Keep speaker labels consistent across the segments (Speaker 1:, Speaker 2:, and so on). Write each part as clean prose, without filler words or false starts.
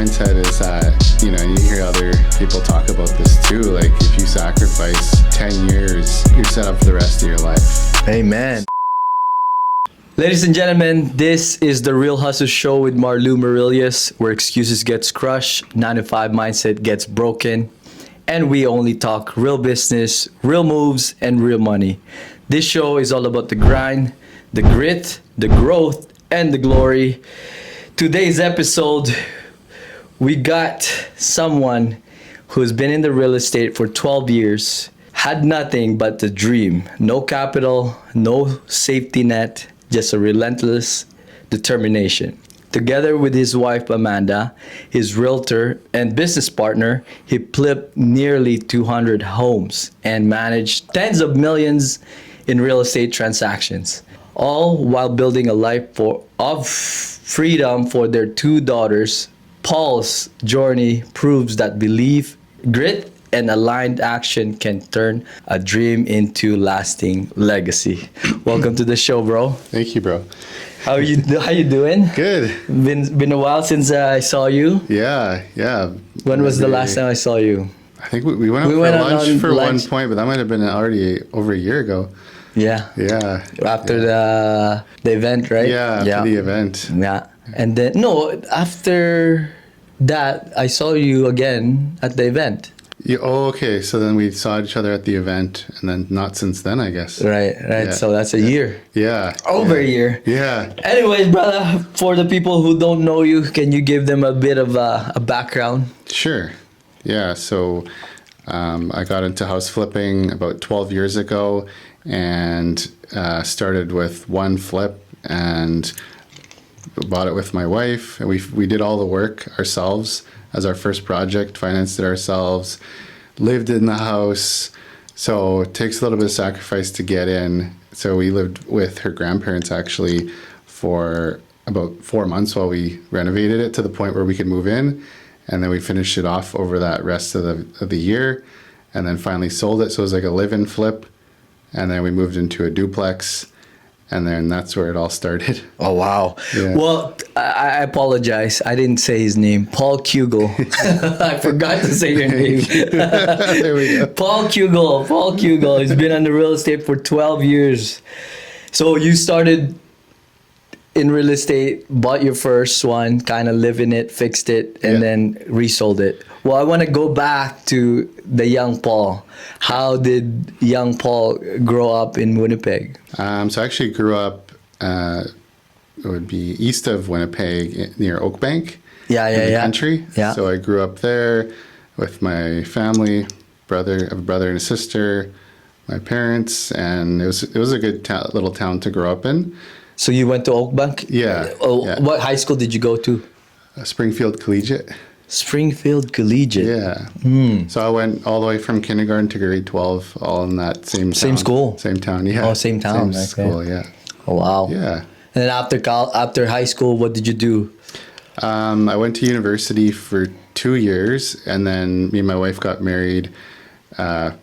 Speaker 1: mindset is that, you hear other people talk about this too. Like, if you sacrifice 10 years, you're set up for the rest of your life.
Speaker 2: Amen. Ladies and gentlemen, this is the Real Hustle Show with Marlo Marilius, where excuses gets crushed, 9-to-5 mindset gets broken, and we only talk real business, real moves, and real money. This show is all about the grind, the grit, the growth, and the glory. Today's episode, we got someone who's been in the real estate for 12 years, had nothing but the dream, no capital, no safety net, just a relentless determination. Together with his wife Amanda, his realtor and business partner, he flipped nearly 200 homes and managed tens of millions in real estate transactions, all while building a life of freedom for their two daughters. Paul's journey proves that belief, grit, and aligned action can turn a dream into lasting legacy. Welcome to the show, bro.
Speaker 1: Thank you, bro.
Speaker 2: How you doing?
Speaker 1: Good.
Speaker 2: Been a while since I saw you.
Speaker 1: Yeah.
Speaker 2: When was the last time I saw you?
Speaker 1: I think we went out for lunch for one point, but that might have been already over a year ago.
Speaker 2: Yeah. After the event, right?
Speaker 1: Yeah, after the event.
Speaker 2: Yeah. And then after that I saw you again at the event.
Speaker 1: Okay. So then we saw each other at the event, and then not since then, I guess.
Speaker 2: Right. Yeah. So that's a year.
Speaker 1: Yeah.
Speaker 2: Over a year.
Speaker 1: Yeah.
Speaker 2: Anyways, brother, for the people who don't know you, can you give them a bit of a background?
Speaker 1: Sure. Yeah. So I got into house flipping about 12 years ago, and started with one flip and bought it with my wife, and we did all the work ourselves as our first project, financed it ourselves, lived in the house. So it takes a little bit of sacrifice to get in. So we lived with her grandparents actually for about 4 months while we renovated it to the point where we could move in, and then we finished it off over that rest of the year, and then finally sold it. So it was like a live-in flip, and then we moved into a duplex. And then that's where it all started.
Speaker 2: Oh, wow.
Speaker 1: Yeah.
Speaker 2: Well, I apologize. I didn't say his name. Paul Kuegle. I forgot to say your name.
Speaker 1: There we go.
Speaker 2: Paul Kuegle. He's been on the real estate for 12 years. So you started in real estate, bought your first one, kind of live in it, fixed it, and then resold it. Well, I want to go back to the young Paul. How did young Paul grow up in Winnipeg?
Speaker 1: So I actually grew up, it would be east of Winnipeg near Oakbank. In the country. Yeah. So I grew up there with my family, I have a brother and a sister, my parents, and it was a good little town to grow up in.
Speaker 2: So you went to Oakbank?
Speaker 1: Yeah.
Speaker 2: What high school did you go to?
Speaker 1: Springfield Collegiate.
Speaker 2: Springfield Collegiate.
Speaker 1: Yeah. So I went all the way from kindergarten to grade 12, all in that same town.
Speaker 2: Same school?
Speaker 1: Same town, yeah.
Speaker 2: Oh, same town.
Speaker 1: Same school, yeah.
Speaker 2: Oh, wow.
Speaker 1: Yeah.
Speaker 2: And then after high school, what did you do?
Speaker 1: I went to university for 2 years, and then me and my wife got married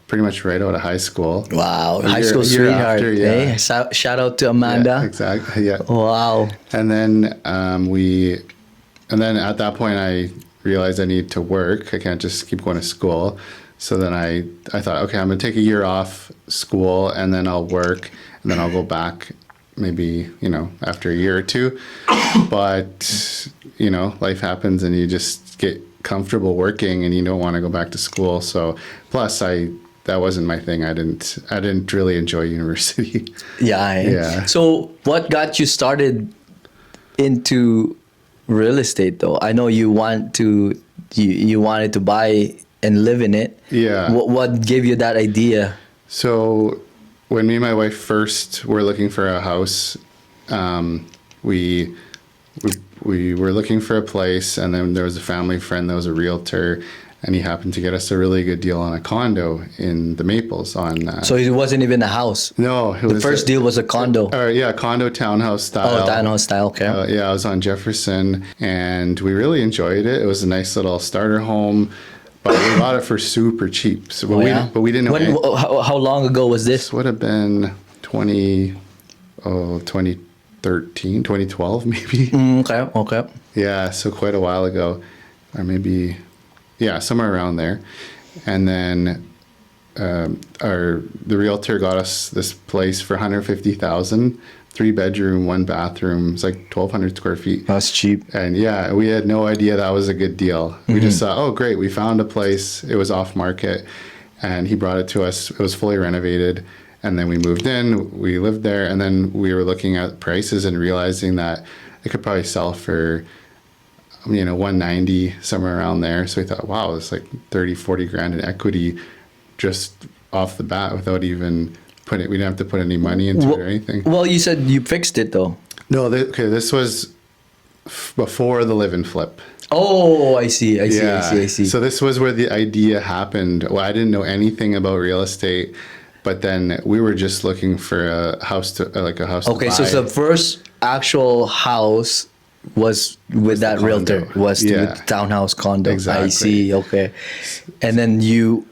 Speaker 1: pretty much right out of high school.
Speaker 2: Wow. High school sweetheart.
Speaker 1: After,
Speaker 2: Hey, shout out to Amanda.
Speaker 1: Yeah, exactly, yeah.
Speaker 2: Wow.
Speaker 1: And then at that point I realized I need to work. I can't just keep going to school. So then I thought, okay, I'm going to take a year off school, and then I'll work, and then I'll go back maybe, after a year or two. But, life happens, and you just get comfortable working, and you don't want to go back to school. So plus that wasn't my thing. I didn't really enjoy university.
Speaker 2: Yeah. So what got you started into real estate though? I know you wanted to buy and live in it.
Speaker 1: Yeah.
Speaker 2: What gave you that idea?
Speaker 1: So when me and my wife first were looking for a house, we were looking for a place, and then there was a family friend that was a realtor, and he happened to get us a really good deal on a condo in the Maples on.
Speaker 2: So it wasn't even a house.
Speaker 1: No,
Speaker 2: the first deal was a condo.
Speaker 1: Condo townhouse style.
Speaker 2: Oh, townhouse style. Okay.
Speaker 1: I was on Jefferson, and we really enjoyed it. It was a nice little starter home, but we bought it for super cheap. So, but we didn't know.
Speaker 2: How long ago was this?
Speaker 1: This would have been 2013, 2012 maybe.
Speaker 2: Okay.
Speaker 1: Yeah, so quite a while ago. or maybe, yeah, somewhere around there. And then the realtor got us this place for 150,000, 3-bedroom, 1 bathroom. It's like 1,200 square feet.
Speaker 2: That's cheap.
Speaker 1: And yeah, we had no idea that was a good deal. We just thought, oh, great, we found a place. It was off market, and he brought it to us. It was fully renovated. And then we moved in, we lived there, and then we were looking at prices and realizing that it could probably sell for, 190, somewhere around there. So we thought, wow, it's like 30, 40 grand in equity just off the bat without even we didn't have to put any money into it or anything.
Speaker 2: Well, you said you fixed it though.
Speaker 1: No, this was before the live and flip.
Speaker 2: Oh, I see. I see.
Speaker 1: So this was where the idea happened. Well, I didn't know anything about real estate, but then we were just looking for a house to
Speaker 2: Okay,
Speaker 1: buy.
Speaker 2: so the first actual house was with that realtor.
Speaker 1: condo.
Speaker 2: Was
Speaker 1: Yeah.
Speaker 2: with townhouse condo.
Speaker 1: Exactly.
Speaker 2: I see. Okay, and then you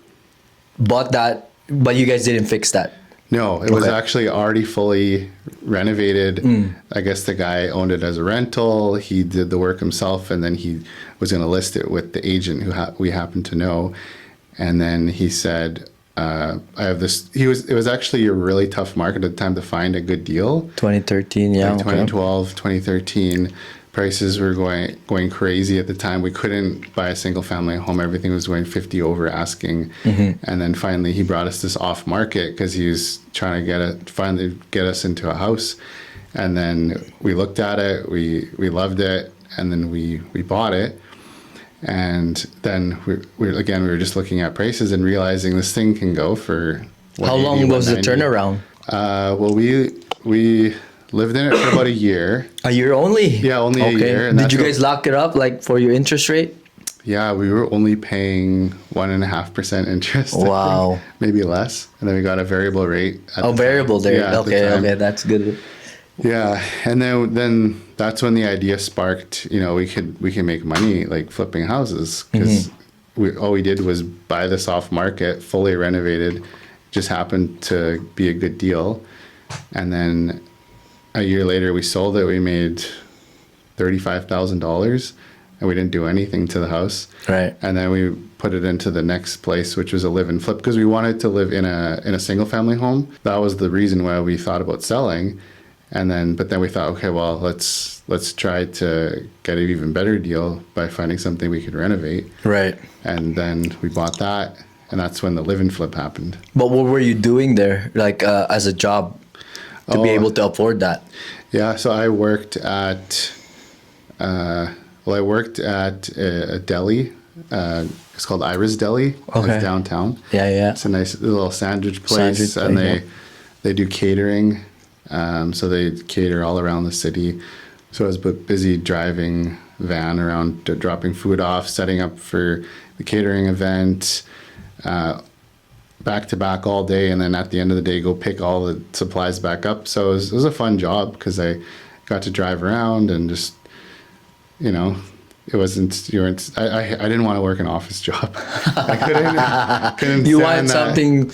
Speaker 2: bought that, but you guys didn't fix that.
Speaker 1: No, it was
Speaker 2: Okay.
Speaker 1: actually already fully renovated. I guess the guy owned it as a rental. He did the work himself, and then he was going to list it with the agent who we happened to know. And then he said, "I have this." It was actually a really tough market at the time to find a good deal.
Speaker 2: 2013, yeah.
Speaker 1: Like
Speaker 2: Okay.
Speaker 1: 2012, 2013, prices were going crazy at the time. We couldn't buy a single family home. Everything was going 50 over asking. And then finally he brought us this off market because he was trying to finally get us into a house. And then we looked at it, we loved it, and then we bought it. And then we were just looking at prices and realizing this thing can go for
Speaker 2: How long was the
Speaker 1: 190.
Speaker 2: turnaround?
Speaker 1: Well, we lived in it for about a year.
Speaker 2: A year only?
Speaker 1: Yeah, only a year. And
Speaker 2: Did you
Speaker 1: that's
Speaker 2: guys lock it up like for your interest rate?
Speaker 1: Yeah, we were only paying 1.5% interest. I think.
Speaker 2: Wow.
Speaker 1: Maybe less. And then we got a variable rate. At
Speaker 2: Oh,
Speaker 1: the
Speaker 2: variable
Speaker 1: time.
Speaker 2: there.
Speaker 1: Yeah, at the
Speaker 2: Okay,
Speaker 1: time.
Speaker 2: that's good.
Speaker 1: Yeah, and then that's when the idea sparked. We can make money like flipping houses because all we did was buy this off market, fully renovated. Just happened to be a good deal, and then a year later we sold it. We made $35,000, and we didn't do anything to the house.
Speaker 2: Right.
Speaker 1: And then we put it into the next place, which was a live and flip, because we wanted to live in a single family home. That was the reason why we thought about selling. But then we thought, okay, well, let's try to get an even better deal by finding something we could renovate.
Speaker 2: Right.
Speaker 1: And then we bought that, and that's when the live and flip happened.
Speaker 2: But what were you doing there, like as a job, to be able to afford that?
Speaker 1: Yeah, so I worked at a deli. It's called Ira's Deli.
Speaker 2: Okay.
Speaker 1: It's downtown.
Speaker 2: Yeah.
Speaker 1: It's a nice little sandwich place, and they do catering. So they cater all around the city. So I was busy driving van around, dropping food off, setting up for the catering event, back to back all day, and then at the end of the day, go pick all the supplies back up. So it was a fun job because I got to drive around and just, it wasn't. I didn't want to work an office job. I couldn't.
Speaker 2: You
Speaker 1: stand
Speaker 2: wanted
Speaker 1: that.
Speaker 2: something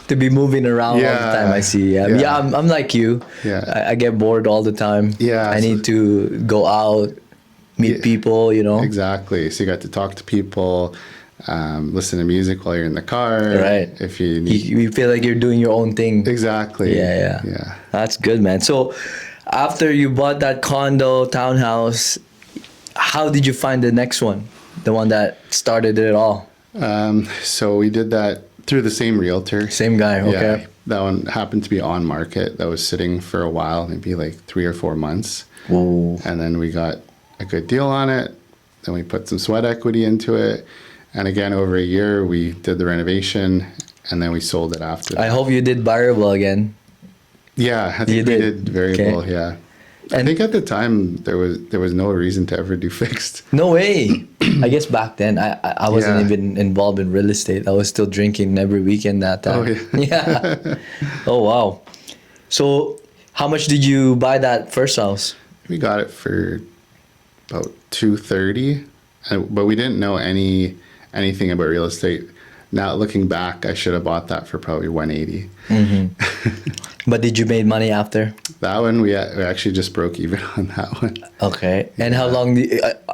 Speaker 2: to be moving around all the time. I see. Yeah. I'm like you.
Speaker 1: Yeah.
Speaker 2: I get bored all the time.
Speaker 1: Yeah,
Speaker 2: I need to go out, meet people.
Speaker 1: Exactly. So you got to talk to people, listen to music while you're in the car.
Speaker 2: Right.
Speaker 1: If you need.
Speaker 2: You feel like you're doing your own thing.
Speaker 1: Exactly.
Speaker 2: Yeah.
Speaker 1: Yeah.
Speaker 2: That's good, man. So after you bought that condo, townhouse, how did you find the next one? The one that started it all?
Speaker 1: So we did that through the same realtor.
Speaker 2: Same guy, okay.
Speaker 1: Yeah, that one happened to be on market. That was sitting for a while, maybe like 3 or 4 months.
Speaker 2: Whoa.
Speaker 1: And then we got a good deal on it. Then we put some sweat equity into it. And again, over a year, we did the renovation, and then we sold it after that.
Speaker 2: I hope you did variable again.
Speaker 1: Yeah, I think
Speaker 2: You
Speaker 1: we
Speaker 2: did?
Speaker 1: did variable,
Speaker 2: Okay.
Speaker 1: yeah. I
Speaker 2: And-
Speaker 1: think at the time there was no reason to ever do fixed.
Speaker 2: No way. I guess back then I wasn't
Speaker 1: Yeah.
Speaker 2: even involved in real estate. I was still drinking every weekend that time.
Speaker 1: Oh, yeah.
Speaker 2: Yeah. Oh wow. So how much did you buy that first house?
Speaker 1: We got it for about $230, but we didn't know anything about real estate. now looking back, I should have bought that for probably 180.
Speaker 2: But did you make money after?
Speaker 1: That one, we actually just broke even on that one.
Speaker 2: Okay. And how long,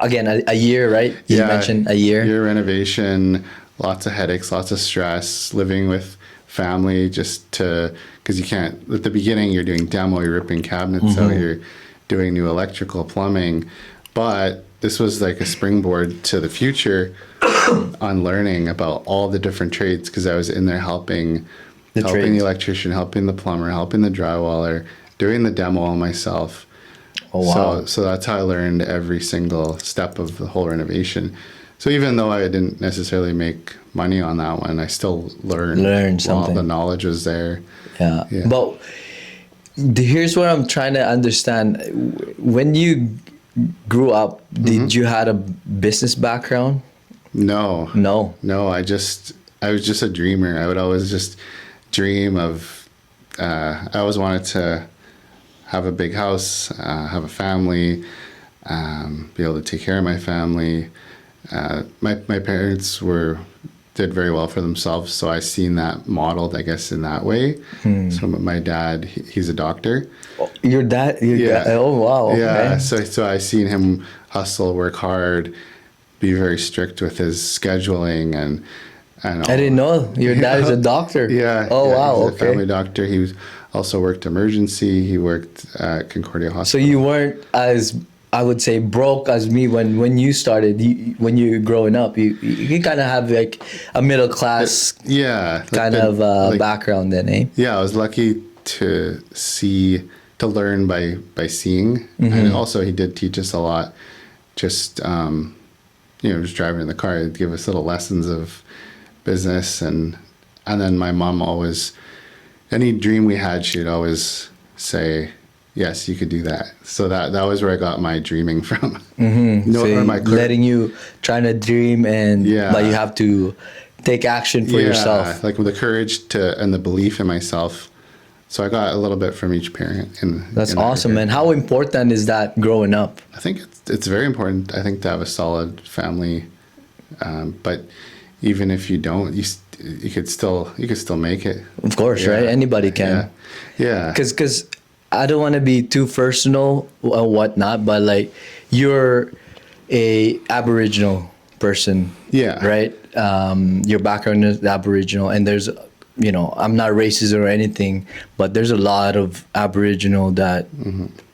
Speaker 2: again, a year, right? You mentioned a year.
Speaker 1: Year renovation, lots of headaches, lots of stress, living with family because you can't, at the beginning, you're doing demo, you're ripping cabinets out, you're doing new electrical, plumbing. But this was like a springboard to the future on learning about all the different trades, because I was in there helping the electrician, helping the plumber, helping the drywaller, doing the demo all myself.
Speaker 2: Oh, wow.
Speaker 1: So that's how I learned every single step of the whole renovation. So even though I didn't necessarily make money on that one, I still learned something. The knowledge was there.
Speaker 2: Yeah. But here's what I'm trying to understand. When you grew up, did you had a business background?
Speaker 1: No. I was just a dreamer. I would always just dream of, I always wanted to have a big house, have a family, be able to take care of my family. My parents did very well for themselves, so I seen that modeled, I guess, in that way. So my dad, he's a doctor.
Speaker 2: Your dad? Oh, wow. Okay.
Speaker 1: Yeah, so I seen him hustle, work hard, be very strict with his scheduling and all.
Speaker 2: I didn't know your dad is a doctor.
Speaker 1: Yeah.
Speaker 2: Oh, wow.
Speaker 1: He's a family doctor. He also worked emergency. He worked at Concordia Hospital.
Speaker 2: So you weren't as, I would say, broke as me when you started. When you were growing up, you kind of have like a middle class background then, eh? Yeah,
Speaker 1: I was lucky to learn by seeing, and also he did teach us a lot. Just just driving in the car, he'd give us little lessons of business, and then my mom always, any dream we had, she'd always say, yes, you could do that. So that was where I got my dreaming from.
Speaker 2: Letting you trying to dream, but you have to take action for yourself.
Speaker 1: Like with the courage and the belief in myself. So I got a little bit from each parent.
Speaker 2: That's awesome, man. How important is that growing up?
Speaker 1: I think it's very important. I think to have a solid family, but even if you don't, you could still make it.
Speaker 2: Of course, right? Anybody can.
Speaker 1: Yeah.
Speaker 2: Because I don't want to be too personal or whatnot, but like you're a Aboriginal person.
Speaker 1: Yeah.
Speaker 2: Right. Your background is Aboriginal, and there's, I'm not racist or anything, but there's a lot of Aboriginal that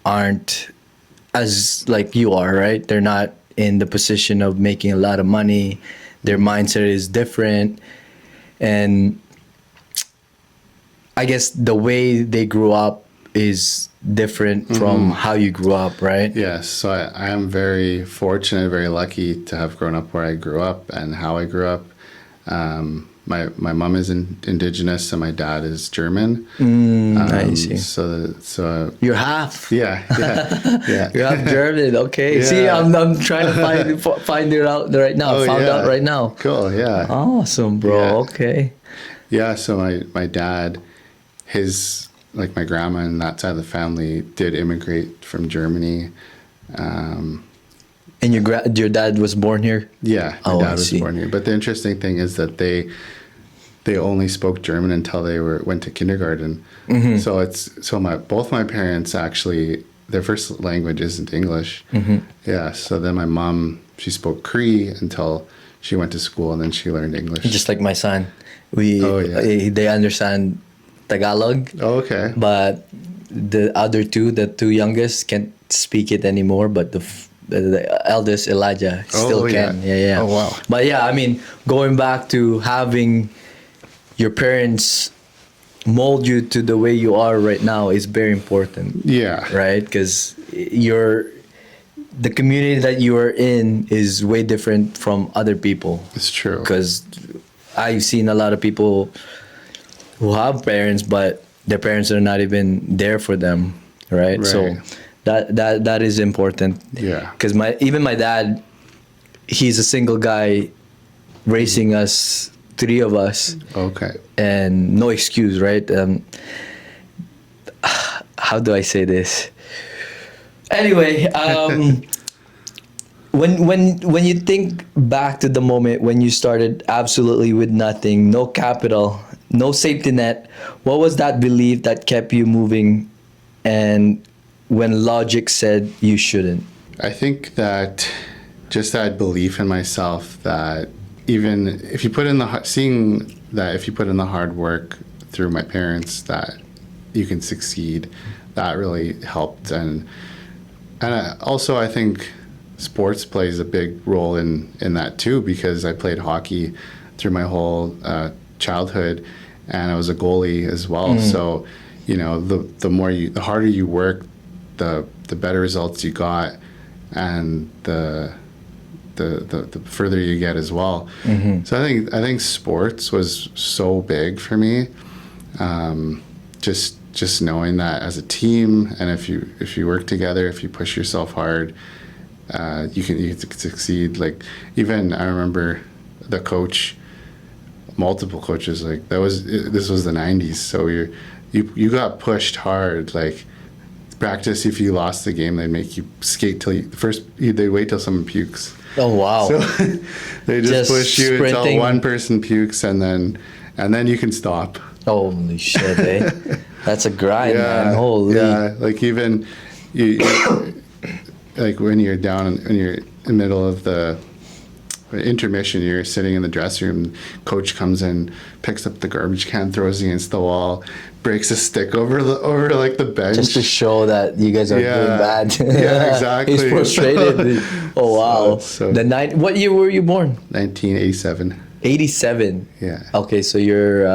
Speaker 2: aren't as like you are, right? They're not in the position of making a lot of money. Their mindset is different. And I guess the way they grew up is different from how you grew up, right?
Speaker 1: Yes. So I am very fortunate, very lucky to have grown up where I grew up and how I grew up. My mom is Indigenous and my dad is German.
Speaker 2: I see.
Speaker 1: So
Speaker 2: you're half.
Speaker 1: Yeah.
Speaker 2: You're half German. Okay.
Speaker 1: Yeah.
Speaker 2: See, I'm trying to find it out right now. Found out right now.
Speaker 1: Cool. Yeah.
Speaker 2: Awesome, bro.
Speaker 1: Yeah.
Speaker 2: Okay.
Speaker 1: Yeah. So my dad, like my grandma and that side of the family did immigrate from Germany.
Speaker 2: And your dad was born here?
Speaker 1: Yeah, my dad was born here. But the interesting thing is that they only spoke German until they went to kindergarten. So both my parents actually, their first language isn't English. Yeah. So then my mom, she spoke Cree until she went to school, and then she learned English.
Speaker 2: Just like my son, they understand Tagalog.
Speaker 1: Oh, okay.
Speaker 2: But the other the two youngest, can't speak it anymore. But the eldest, Elijah, still can. Yeah.
Speaker 1: Oh, wow.
Speaker 2: But yeah, I mean, going back to having your parents mold you to the way you are right now is very important.
Speaker 1: Yeah.
Speaker 2: Right? Because the community that you are in is way different from other people.
Speaker 1: It's true.
Speaker 2: Because I've seen a lot of people who have parents, but their parents are not even there for them, right? So that is important.
Speaker 1: Yeah.
Speaker 2: Because even my dad, he's a single guy raising us, 3 of us.
Speaker 1: Okay.
Speaker 2: And no excuse, right? How do I say this? Anyway, when you think back to the moment when you started absolutely with nothing, no capital, no safety net, what was that belief that kept you moving, and when logic said you shouldn't?
Speaker 1: I think that just that belief in myself that even if you put in seeing that if you put in the hard work through my parents that you can succeed, that really helped. And also I think sports plays a big role in that too, because I played hockey through my whole childhood, and I was a goalie as well. So, you know, the harder you work, the better results you got, and the further you get as well. So I think sports was so big for me. Just knowing that as a team, and if you work together, if you push yourself hard, you can succeed. Like, even I remember the coach, multiple coaches, like this was the 90s, so you got pushed hard. Like, practice, if you lost the game, they'd make you skate till they wait till someone pukes.
Speaker 2: Oh wow.
Speaker 1: So they just push you
Speaker 2: sprinting
Speaker 1: until one person pukes, and then you can stop.
Speaker 2: Holy shit, eh? That's a grind, man. Holy.
Speaker 1: Yeah, like even you like when you're in the middle of the intermission, you're sitting in the dressing room, coach comes in, picks up the garbage can, throws it against the wall, breaks a stick over like the bench,
Speaker 2: just to show that you guys are doing bad.
Speaker 1: Yeah, exactly.
Speaker 2: He's frustrated. Oh wow. What year were you born?
Speaker 1: 1987.
Speaker 2: 87.
Speaker 1: Yeah.
Speaker 2: Okay, so you're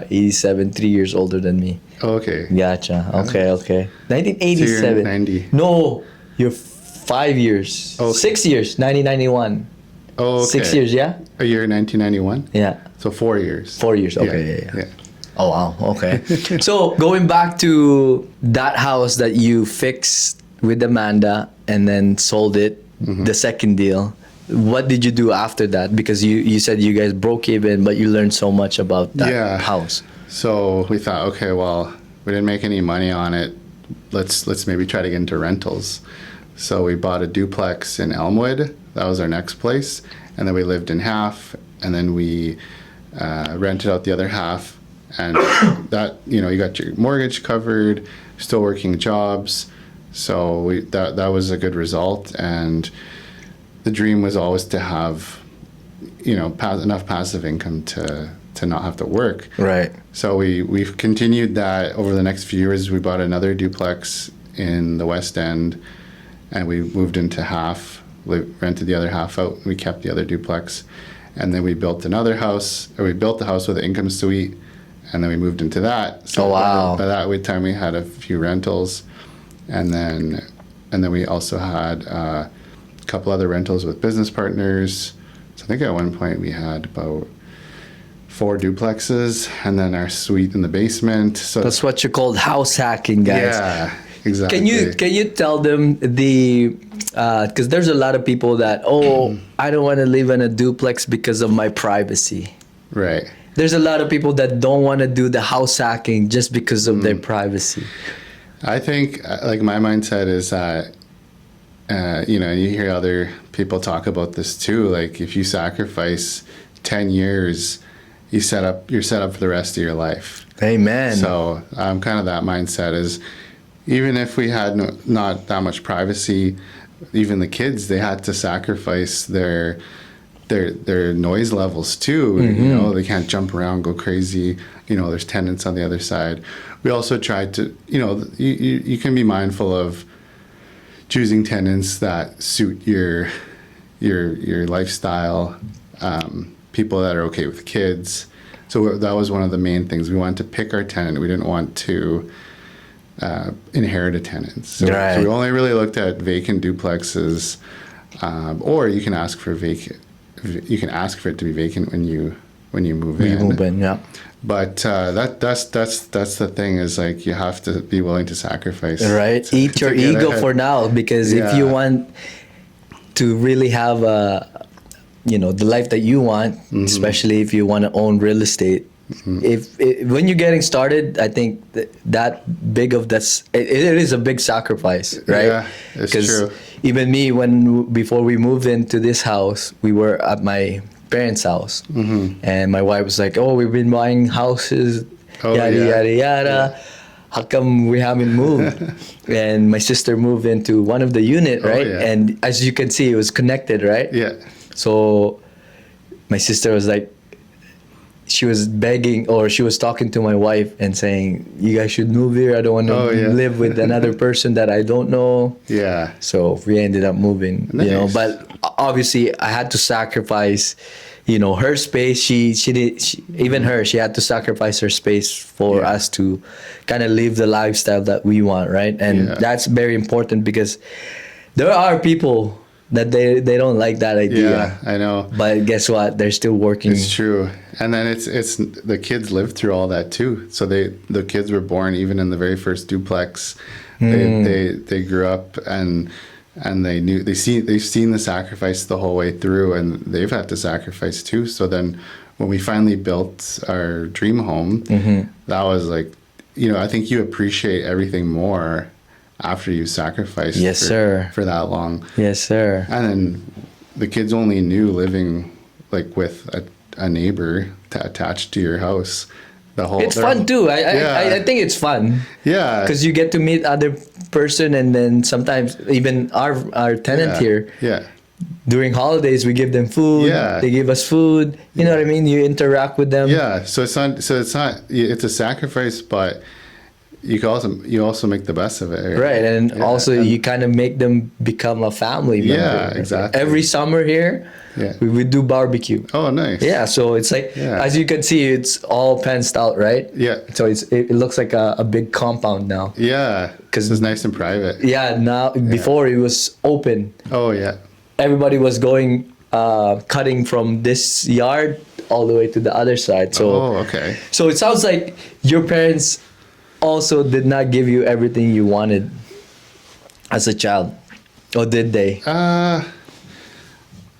Speaker 2: 87, 3 years older than me.
Speaker 1: Okay.
Speaker 2: Gotcha. Okay. 1987.
Speaker 1: So you're 90.
Speaker 2: No, you're 5 years.
Speaker 1: Okay.
Speaker 2: 6 years. 1991.
Speaker 1: Oh, okay.
Speaker 2: 6 years, yeah?
Speaker 1: A year 1991?
Speaker 2: Yeah.
Speaker 1: So 4 years.
Speaker 2: 4 years. Okay. Yeah.
Speaker 1: Yeah.
Speaker 2: Oh wow. Okay. So going back to that house that you fixed with Amanda and then sold it, the second deal. What did you do after that? Because you said you guys broke even, but you learned so much about that house.
Speaker 1: So we thought, okay, well, we didn't make any money on it. Let's maybe try to get into rentals. So we bought a duplex in Elmwood. That was our next place. And then we lived in half, and then we rented out the other half. And that, you got your mortgage covered, still working jobs. So that was a good result. And the dream was always to have, enough passive income to not have to work.
Speaker 2: Right.
Speaker 1: So we've continued that over the next few years. We bought another duplex in the West End, and we moved into half. We rented the other half out. We kept the other duplex, and then we built another house. Or we built the house with an income suite, and then we moved into that. So by that time we had a few rentals, and then we also had a couple other rentals with business partners. So I think at one point we had about 4 duplexes, and then our suite in the basement. So
Speaker 2: that's what you called house hacking, guys.
Speaker 1: Yeah, exactly.
Speaker 2: Can you tell them because there's a lot of people that I don't want to live in a duplex because of my privacy.
Speaker 1: Right.
Speaker 2: There's a lot of people that don't want to do the house hacking just because of their privacy.
Speaker 1: I think like my mindset is that you hear other people talk about this too. Like, if you sacrifice 10 years, you're set up for the rest of your life.
Speaker 2: Amen.
Speaker 1: So kind of that mindset is, even if we had not that much privacy, even the kids, they had to sacrifice their noise levels too. They can't jump around, go crazy. There's tenants on the other side. We also tried to, you can be mindful of choosing tenants that suit your lifestyle, people that are okay with kids. So that was one of the main things. We wanted to pick our tenant. We didn't want to inherit a tenant. So we only really looked at vacant duplexes, or you can ask for vacant. You can ask for it to be vacant when you move in.
Speaker 2: You move in, yeah.
Speaker 1: But that's the thing, is like, you have to be willing to sacrifice.
Speaker 2: Right. Eat your ego for now, because if you want to really have the life that you want, especially if you want to own real estate, when you're getting started, I think that big of it is a big sacrifice, right?
Speaker 1: Yeah, it's true.
Speaker 2: even me, before we moved into this house, we were at my parents' house, and my wife was like, "Oh, we've been buying houses,
Speaker 1: Oh,
Speaker 2: yada
Speaker 1: yeah.
Speaker 2: yada yada.
Speaker 1: Yeah.
Speaker 2: How come we haven't moved?" And my sister moved into one of the unit,
Speaker 1: Oh,
Speaker 2: right?
Speaker 1: yeah.
Speaker 2: And as you can see, it was connected, right?
Speaker 1: Yeah.
Speaker 2: So my sister was like, she was begging, or she was talking to my wife and saying, "You guys should move here. I don't want to
Speaker 1: Oh, yeah.
Speaker 2: live with another person that I don't know."
Speaker 1: Yeah.
Speaker 2: So we ended up moving,
Speaker 1: Nice.
Speaker 2: but obviously I had to sacrifice, her space. She had to sacrifice her space for
Speaker 1: Yeah.
Speaker 2: us to kind of live the lifestyle that we want, right? And
Speaker 1: Yeah.
Speaker 2: that's very important, because there are people that they don't like that idea.
Speaker 1: Yeah, I know.
Speaker 2: But guess what? They're still working.
Speaker 1: It's true. And then it's the kids lived through all that too. So the kids were born even in the very first duplex. They grew up and they've seen the sacrifice the whole way through, and they've had to sacrifice too. So then when we finally built our dream home, that was like, I think you appreciate everything more after you sacrificed
Speaker 2: Yes, sir.
Speaker 1: for that long.
Speaker 2: Yes, sir.
Speaker 1: And then the kids only knew living like with a neighbor attached to your house.
Speaker 2: It's fun too. I think it's fun.
Speaker 1: Yeah.
Speaker 2: Because you get to meet other person, and then sometimes even our tenant here,
Speaker 1: Yeah.
Speaker 2: during holidays we give them food.
Speaker 1: Yeah.
Speaker 2: They give us food. You know what I mean? You interact with them.
Speaker 1: Yeah. So it's a sacrifice, but you also make the best of it.
Speaker 2: Right, and also you kind of make them become a family member.
Speaker 1: Yeah, exactly.
Speaker 2: Every summer here, we do barbecue.
Speaker 1: Oh, nice.
Speaker 2: Yeah, so it's like, as you can see, it's all fenced out, right?
Speaker 1: Yeah.
Speaker 2: So it looks like a big compound now.
Speaker 1: Yeah. Because it's nice and private.
Speaker 2: Yeah, now before it was open.
Speaker 1: Oh, yeah.
Speaker 2: Everybody was going cutting from this yard all the way to the other side. So
Speaker 1: okay.
Speaker 2: So it sounds like your parents also did not give you everything you wanted as a child, or did they?
Speaker 1: I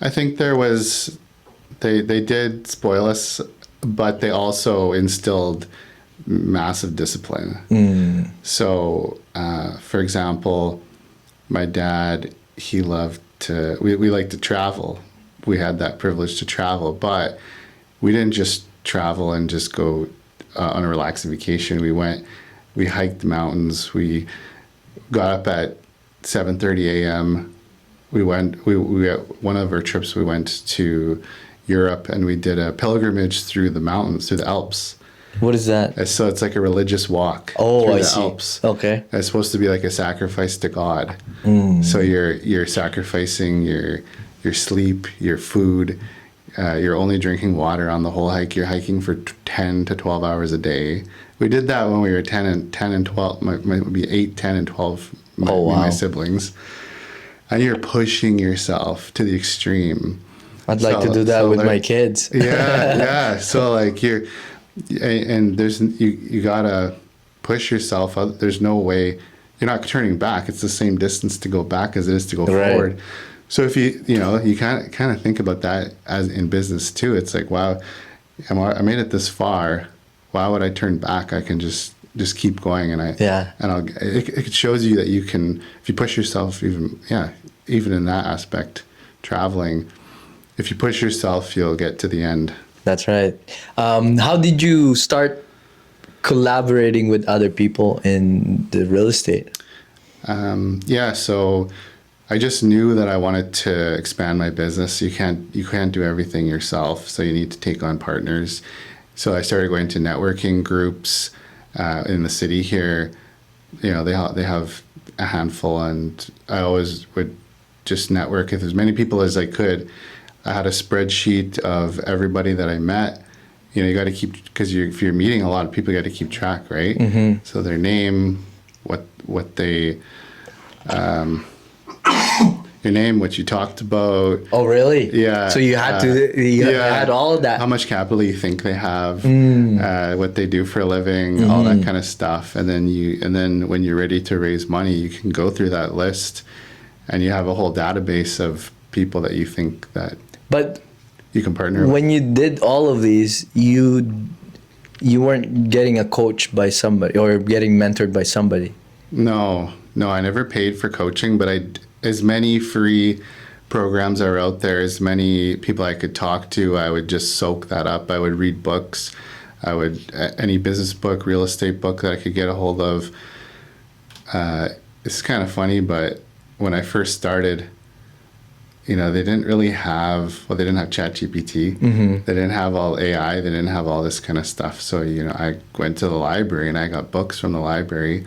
Speaker 1: think they did spoil us, but they also instilled massive discipline. So, for example, my dad, he loved we liked to travel. We had that privilege to travel, but we didn't just travel and just go on a relaxing vacation. We hiked the mountains. We got up at 7:30 a.m. We one of our trips, we went to Europe, and we did a pilgrimage through the mountains, through the Alps.
Speaker 2: What is that?
Speaker 1: So it's like a religious walk
Speaker 2: Oh,
Speaker 1: through
Speaker 2: I
Speaker 1: the
Speaker 2: see.
Speaker 1: Alps.
Speaker 2: Okay.
Speaker 1: It's supposed to be like a sacrifice to God. So you're sacrificing your sleep, your food. You're only drinking water on the whole hike. You're hiking for 10 to 12 hours a day. We did that when we were 10 and 12. Might be 8, 10, and 12. My siblings. And you're pushing yourself to the extreme.
Speaker 2: I'd like to do that with my kids.
Speaker 1: Yeah. So like and you gotta push yourself. There's no way, you're not turning back. It's the same distance to go back as it is to go forward. So if you kind of think about that as in business too. It's like, wow, I made it this far. Why would I turn back? I can just keep going, it shows you that you can, if you push yourself, even in that aspect, traveling, if you push yourself, you'll get to the end.
Speaker 2: That's right. How did you start collaborating with other people in the real estate?
Speaker 1: So I just knew that I wanted to expand my business. You can't do everything yourself, so you need to take on partners. So I started going to networking groups in the city here. They have a handful, and I always would just network with as many people as I could. I had a spreadsheet of everybody that I met. You got to keep, because if you're meeting a lot of people, you got to keep track, right? So their name, what they, your name, what you talked about.
Speaker 2: Oh, really?
Speaker 1: Yeah.
Speaker 2: So you had you had all of that.
Speaker 1: How much capital you think they have, what they do for a living, all that kind of stuff. And then when you're ready to raise money, you can go through that list, and you have a whole database of people that you think that you can partner with.
Speaker 2: When you did all of these, you weren't getting a coach by somebody or getting mentored by somebody.
Speaker 1: No, I never paid for coaching, but as many free programs are out there, as many people I could talk to, I would just soak that up. I would read books. I would any business book, real estate book that I could get a hold of. It's kind of funny, but when I first started, you know, they didn't have ChatGPT. They didn't have all AI. They didn't have all this kind of stuff. So, you know, I went to the library and I got books from the library.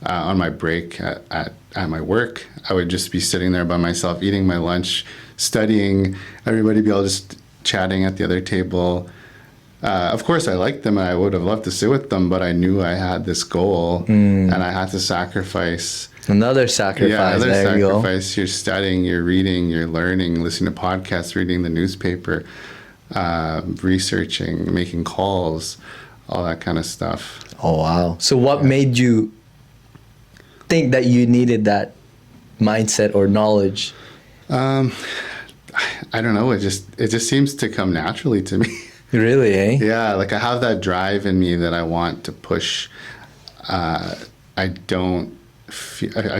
Speaker 1: On my break at my work, I would just be sitting there by myself, eating my lunch, studying. Everybody be all just chatting at the other table. Of course, I liked them and I would have loved to sit with them, but I knew I had this goal and I had to sacrifice.
Speaker 2: Another sacrifice.
Speaker 1: Yeah, another
Speaker 2: there
Speaker 1: sacrifice. You're studying, you're reading, you're learning, listening to podcasts, reading the newspaper, researching, making calls, all that kind of stuff.
Speaker 2: Oh, wow. So what made you think that you needed that mindset or knowledge?
Speaker 1: I don't know. It just seems to come naturally to me.
Speaker 2: Really, eh?
Speaker 1: Yeah, like I have that drive in me that I want to push. I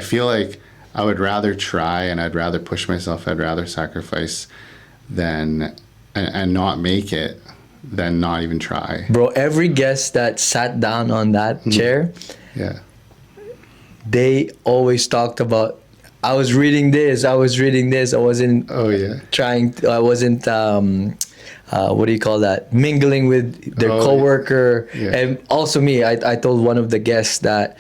Speaker 1: feel like I would rather try and I'd rather push myself. I'd rather sacrifice than and not make it than not even try.
Speaker 2: Bro, every guest that sat down on that chair,
Speaker 1: Yeah.
Speaker 2: they always talked about, I was reading this, I wasn't
Speaker 1: Oh yeah.
Speaker 2: I wasn't what do you call that, mingling with their coworker.
Speaker 1: Yeah.
Speaker 2: And also me, I told one of the guests that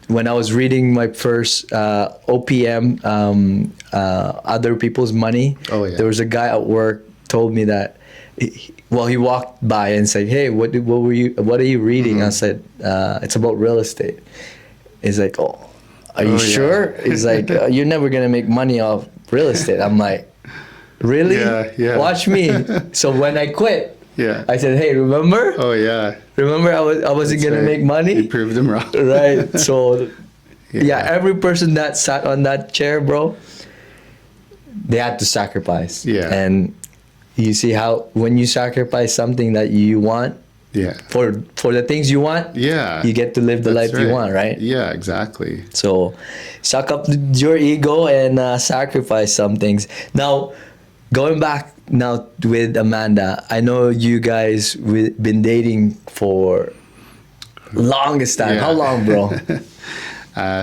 Speaker 2: when I was reading my first OPM, other people's money, there was a guy at work told me that he walked by and said, "Hey, what are you reading?" I said, "It's about real estate." He's like, "Oh, are you sure?" He's like, "You're never gonna make money off real estate." I'm like, "Really?
Speaker 1: Yeah.
Speaker 2: Watch me." So when I quit, I said, "Hey, remember?
Speaker 1: Oh yeah.
Speaker 2: Remember, I wasn't
Speaker 1: That's
Speaker 2: gonna
Speaker 1: right.
Speaker 2: make money."
Speaker 1: You proved him wrong.
Speaker 2: Right. So every person that sat on that chair, bro, they had to sacrifice.
Speaker 1: Yeah.
Speaker 2: And you see how when you sacrifice something that you want, for the things you want, you get to live the life you want, right?
Speaker 1: Yeah, exactly.
Speaker 2: So suck up your ego and sacrifice some things. Now, going back now with Amanda, I know you guys been dating for longest time. How long, bro?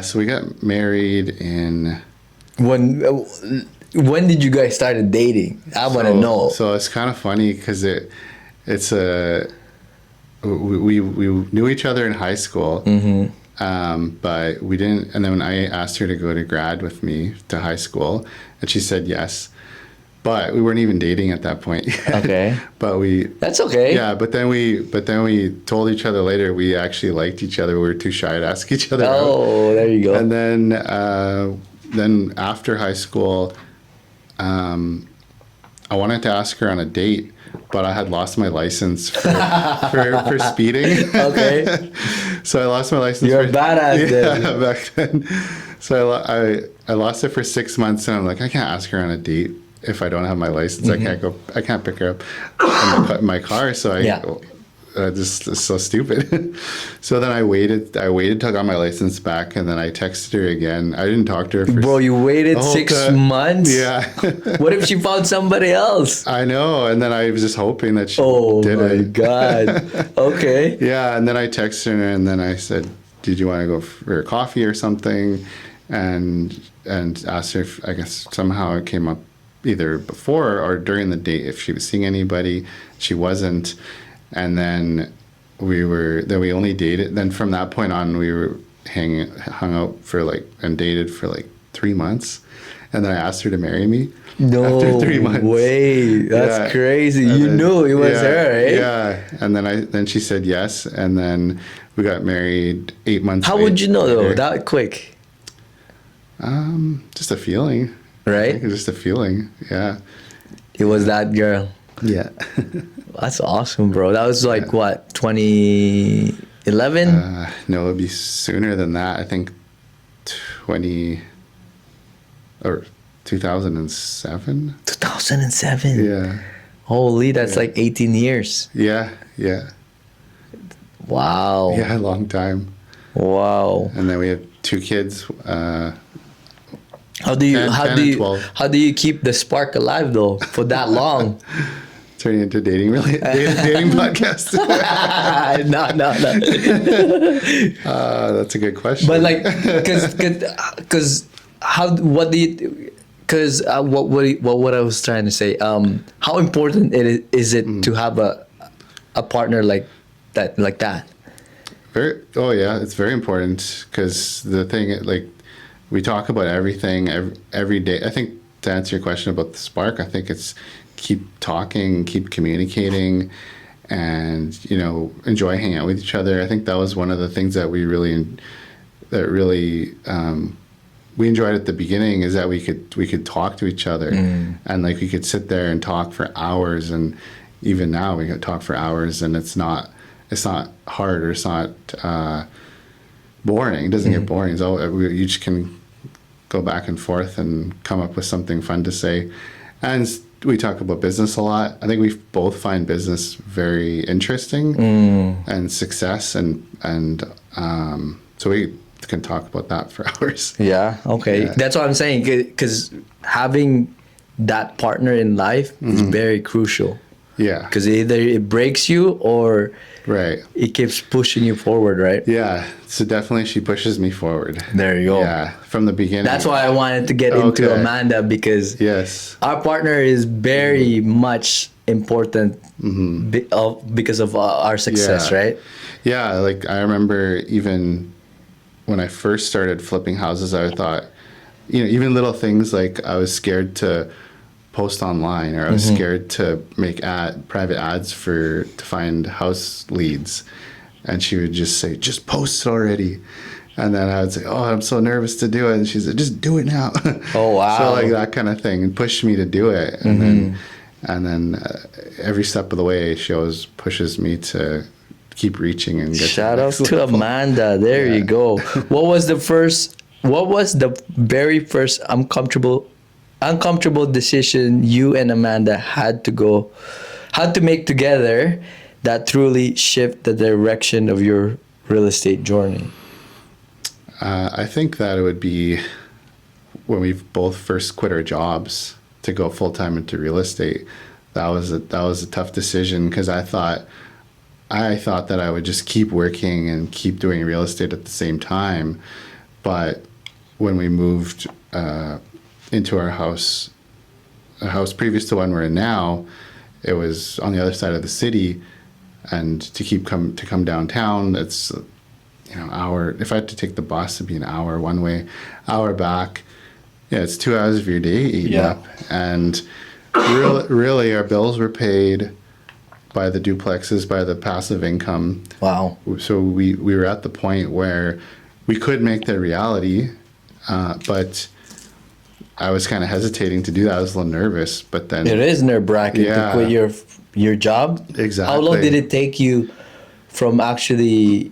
Speaker 1: So we got married in...
Speaker 2: When did you guys started dating? I want to know.
Speaker 1: So it's kind of funny because we knew each other in high school, but we didn't. And then when I asked her to go to grad with me to high school, and she said yes, but we weren't even dating at that point.
Speaker 2: Okay. That's okay.
Speaker 1: Yeah, but then we told each other later we actually liked each other. We were too shy to ask each other out.
Speaker 2: Oh, there you go.
Speaker 1: And then after high school, I wanted to ask her on a date, but I had lost my license for speeding.
Speaker 2: Okay.
Speaker 1: So I lost my license.
Speaker 2: You're a badass then.
Speaker 1: Back then. So I lost it for 6 months, and I'm like, I can't ask her on a date if I don't have my license. I can't pick her up in my car. So just so stupid. So then I waited till I got my license back, and then I texted her again. I didn't talk to her for...
Speaker 2: Bro, you waited 6 months?
Speaker 1: Yeah.
Speaker 2: What if she found somebody else?
Speaker 1: I know, and then I was just hoping that she did it.
Speaker 2: Oh my God. Okay.
Speaker 1: Yeah, and then I texted her, and then I said, did you want to go for a coffee or something? And asked her if, I guess somehow it came up either before or during the date if she was seeing anybody. She wasn't. And then we only dated. Then from that point on, we were hung out and dated for 3 months. And then I asked her to marry me.
Speaker 2: No
Speaker 1: after 3 months.
Speaker 2: way. That's crazy. And you knew it was her, eh?
Speaker 1: Yeah. And then she said yes. And then we got married 8 months
Speaker 2: How would you know though, that quick?
Speaker 1: Just a feeling.
Speaker 2: Right?
Speaker 1: It was just a feeling. Yeah.
Speaker 2: It was that girl.
Speaker 1: Yeah.
Speaker 2: That's awesome, bro. That was what, 2011?
Speaker 1: No, it'd be sooner than that. I think 2007.
Speaker 2: 2007.
Speaker 1: Yeah.
Speaker 2: Holy, that's 18 years.
Speaker 1: Yeah.
Speaker 2: Wow.
Speaker 1: Yeah, a long time.
Speaker 2: Wow.
Speaker 1: And then we have 2 kids.
Speaker 2: How do you
Speaker 1: 10
Speaker 2: how
Speaker 1: 10
Speaker 2: do
Speaker 1: and
Speaker 2: you
Speaker 1: 12.
Speaker 2: how do you keep the spark alive though for that long?
Speaker 1: Turning into dating podcast.
Speaker 2: No.
Speaker 1: That's a good question.
Speaker 2: But like, cause how what do you? Cause what I was trying to say. How important is it to have a partner like that?
Speaker 1: Oh yeah, it's very important because the thing, like, we talk about everything every day. I think to answer your question about the spark, I think it's keep talking, keep communicating, and enjoy hanging out with each other. I think that was one of the things that we really we enjoyed at the beginning, is that we could talk to each other, and like we could sit there and talk for hours, and even now we could talk for hours, and it's not hard, or it's not boring. It doesn't get boring. So you just can go back and forth and come up with something fun to say. And we talk about business a lot. I think we both find business very interesting, and success, and so we can talk about that for hours.
Speaker 2: Yeah. Okay.
Speaker 1: Yeah.
Speaker 2: That's what I'm saying. Because having that partner in life is very crucial.
Speaker 1: Yeah.
Speaker 2: Because either it breaks you or
Speaker 1: Right.
Speaker 2: it keeps pushing you forward, right?
Speaker 1: Yeah. So definitely she pushes me forward.
Speaker 2: There you go.
Speaker 1: Yeah. From the beginning.
Speaker 2: That's why I wanted to get into
Speaker 1: Okay.
Speaker 2: Amanda, because
Speaker 1: Yes.
Speaker 2: our partner is very much important because of our success,
Speaker 1: Yeah.
Speaker 2: right?
Speaker 1: Yeah. Like, I remember even when I first started flipping houses, I thought, even little things like I was scared to post online, or I was scared to make private ads to find house leads. And she would just say, just post it already. And then I would say, oh, I'm so nervous to do it. And she said, just do it now.
Speaker 2: Oh, wow.
Speaker 1: So like that kind of thing, and pushed me to do it. And then every step of the way, she always pushes me to keep reaching and get
Speaker 2: Shout
Speaker 1: to the
Speaker 2: out
Speaker 1: next
Speaker 2: to
Speaker 1: level.
Speaker 2: Amanda. There you go. What was the very first uncomfortable decision you and Amanda had to make together that truly shift the direction of your real estate journey?
Speaker 1: I think that it would be when we both first quit our jobs to go full time into real estate. That was a tough decision, because I thought that I would just keep working and keep doing real estate at the same time. But when we moved into our house, a house previous to one we're in now, it was on the other side of the city, and to come downtown, it's hour. If I had to take the bus, it'd be an hour one way, hour back. Yeah, it's 2 hours of your day eaten up, and really our bills were paid by the duplexes, by the passive income.
Speaker 2: Wow.
Speaker 1: So we were at the point where we could make that reality, but I was kind of hesitating to do that. I was a little nervous, but then
Speaker 2: It is nerve-wracking to
Speaker 1: Yeah.
Speaker 2: quit your job.
Speaker 1: Exactly.
Speaker 2: How long did it take you from actually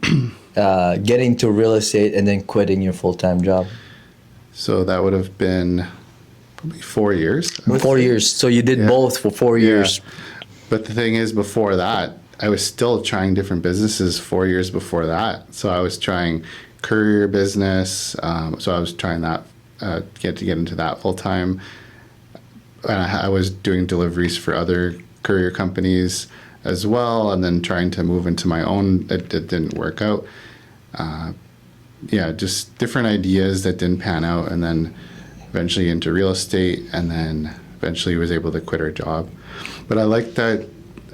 Speaker 2: getting to real estate and then quitting your full-time job?
Speaker 1: So that would have been probably 4 years. I would
Speaker 2: 4
Speaker 1: say.
Speaker 2: years. So you did both for 4 years.
Speaker 1: But the thing is, before that, I was still trying different businesses 4 years before that. So I was trying courier business. So I was trying that, get into that full time. And I was doing deliveries for other courier companies as well, and then trying to move into my own. It didn't work out. Just different ideas that didn't pan out, and then eventually into real estate, and then eventually was able to quit our job. But I like that.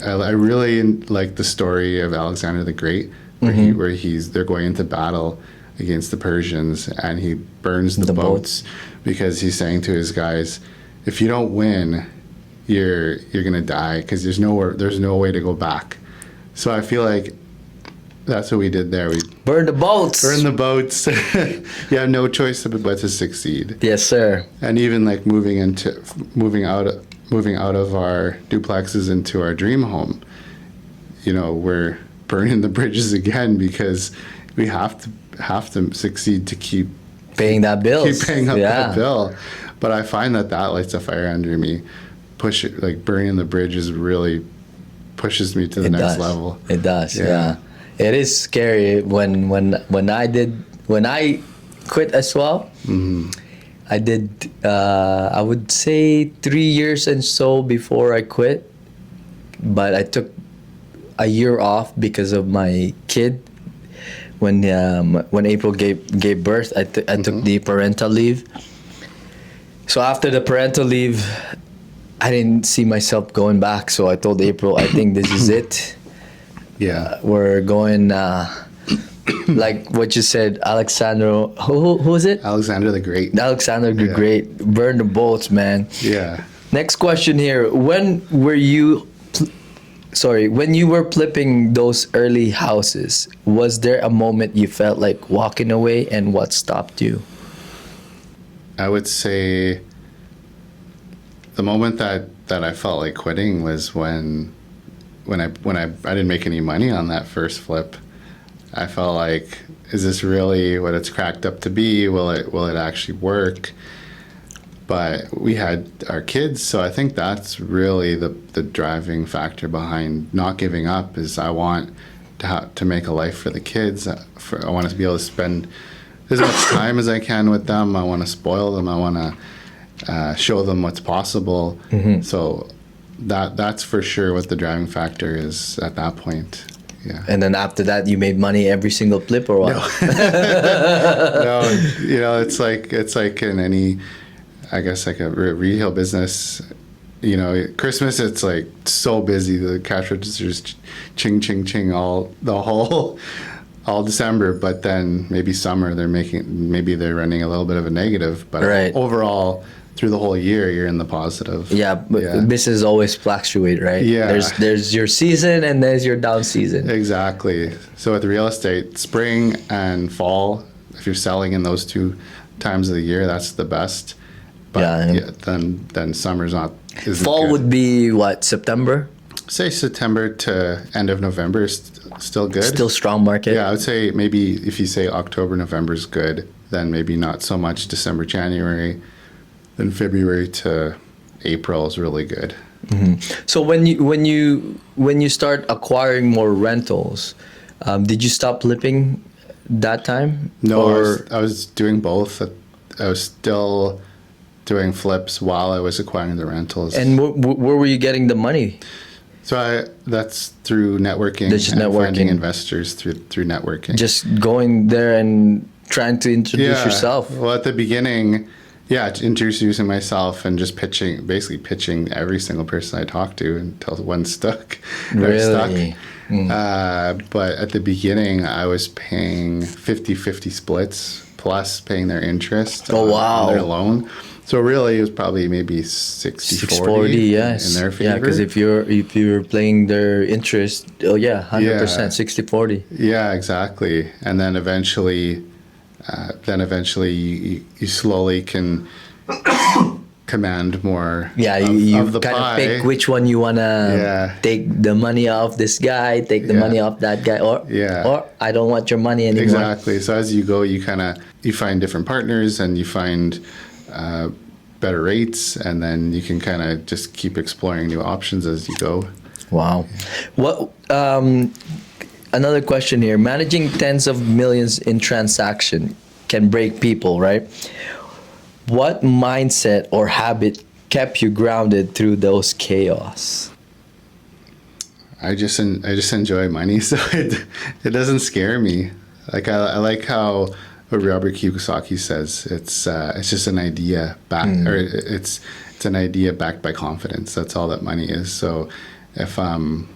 Speaker 1: I really like the story of Alexander the Great, where they're going into battle against the Persians, and he burns the boats because he's saying to his guys, if you don't win, you're gonna die, because there's no way to go back. So I feel like that's what we did there. We
Speaker 2: Burn the boats.
Speaker 1: burn the boats. You have no choice but to succeed.
Speaker 2: Yes, sir.
Speaker 1: And even like moving out of our duplexes into our dream home, we're burning the bridges again, because we have to succeed to keep
Speaker 2: Paying that bill.
Speaker 1: paying up that bill. But I find that lights a fire under me. Burning the bridges really pushes me to the next level.
Speaker 2: It does.
Speaker 1: Yeah.
Speaker 2: Yeah. It is scary when I quit as well. I did, I would say 3 years and so before I quit. But I took a year off because of my kid. When April gave birth, I took the parental leave. So after the parental leave, I didn't see myself going back. So I told April, I think this is it.
Speaker 1: Yeah.
Speaker 2: We're going, like what you said, Alexander. Who was it?
Speaker 1: Alexander the Great.
Speaker 2: Alexander the Great. Burn the boats, man.
Speaker 1: Yeah.
Speaker 2: Next question here. When were you when you were flipping those early houses, was there a moment you felt like walking away, and what stopped you?
Speaker 1: I would say the moment that I felt like quitting was when I didn't make any money on that first flip. I felt like, is this really what it's cracked up to be? Will it actually work? But we had our kids, so I think that's really the driving factor behind not giving up. Is I want to make a life for the kids. I want to be able to spend as much time as I can with them. I want to spoil them. I want to show them what's possible. So that's for sure what the driving factor is at that point. Yeah.
Speaker 2: And then after that, you made money every single flip, or what?
Speaker 1: No, it's like in any, I guess, like a retail business. Christmas, it's like so busy. The cash registers ching ching ching all December, but then maybe summer maybe they're running a little bit of a negative, but
Speaker 2: right.
Speaker 1: Overall through the whole year you're in the positive.
Speaker 2: Yeah, but business always fluctuate, right?
Speaker 1: Yeah.
Speaker 2: There's your season and there's your down season.
Speaker 1: Exactly. So with real estate, spring and fall, if you're selling in those 2 times of the year, that's the best. But then summer's not.
Speaker 2: Fall would be what, September?
Speaker 1: Say September to end of November is still good.
Speaker 2: Still strong market.
Speaker 1: Yeah, I would say maybe if you say October, November is good, then maybe not so much December, January. Then February to April is really good.
Speaker 2: So when you start acquiring more rentals, did you stop flipping that time?
Speaker 1: No, I was doing both. I was still doing flips while I was acquiring the rentals.
Speaker 2: And where were you getting the money?
Speaker 1: So that's through networking. Finding investors through networking.
Speaker 2: Just going there and trying to introduce yourself.
Speaker 1: Well, at the beginning, introducing myself and just basically pitching every single person I talked to until one stuck.
Speaker 2: Really?
Speaker 1: But at the beginning, I was paying 50-50 splits plus paying their interest on their loan. So really, it was probably maybe 60-40
Speaker 2: yes.
Speaker 1: in their favor.
Speaker 2: Yeah, because if you're playing their interest, 100%, 60-40.
Speaker 1: Yeah, exactly. And then eventually you slowly can command more.
Speaker 2: Yeah, you kind of pick which one you wanna take the money off this guy, take the money off that guy, or I don't want your money anymore.
Speaker 1: Exactly. So as you go, you find different partners and you find better rates, and then you can kind of just keep exploring new options as you go.
Speaker 2: Wow. What? Another question here. Managing tens of millions in transaction can break people, right? What mindset or habit kept you grounded through those chaos?
Speaker 1: I just enjoy money, so it doesn't scare me. Like I like how Robert Kiyosaki says it's just an idea or it's an idea backed by confidence. That's all that money is. So if I'm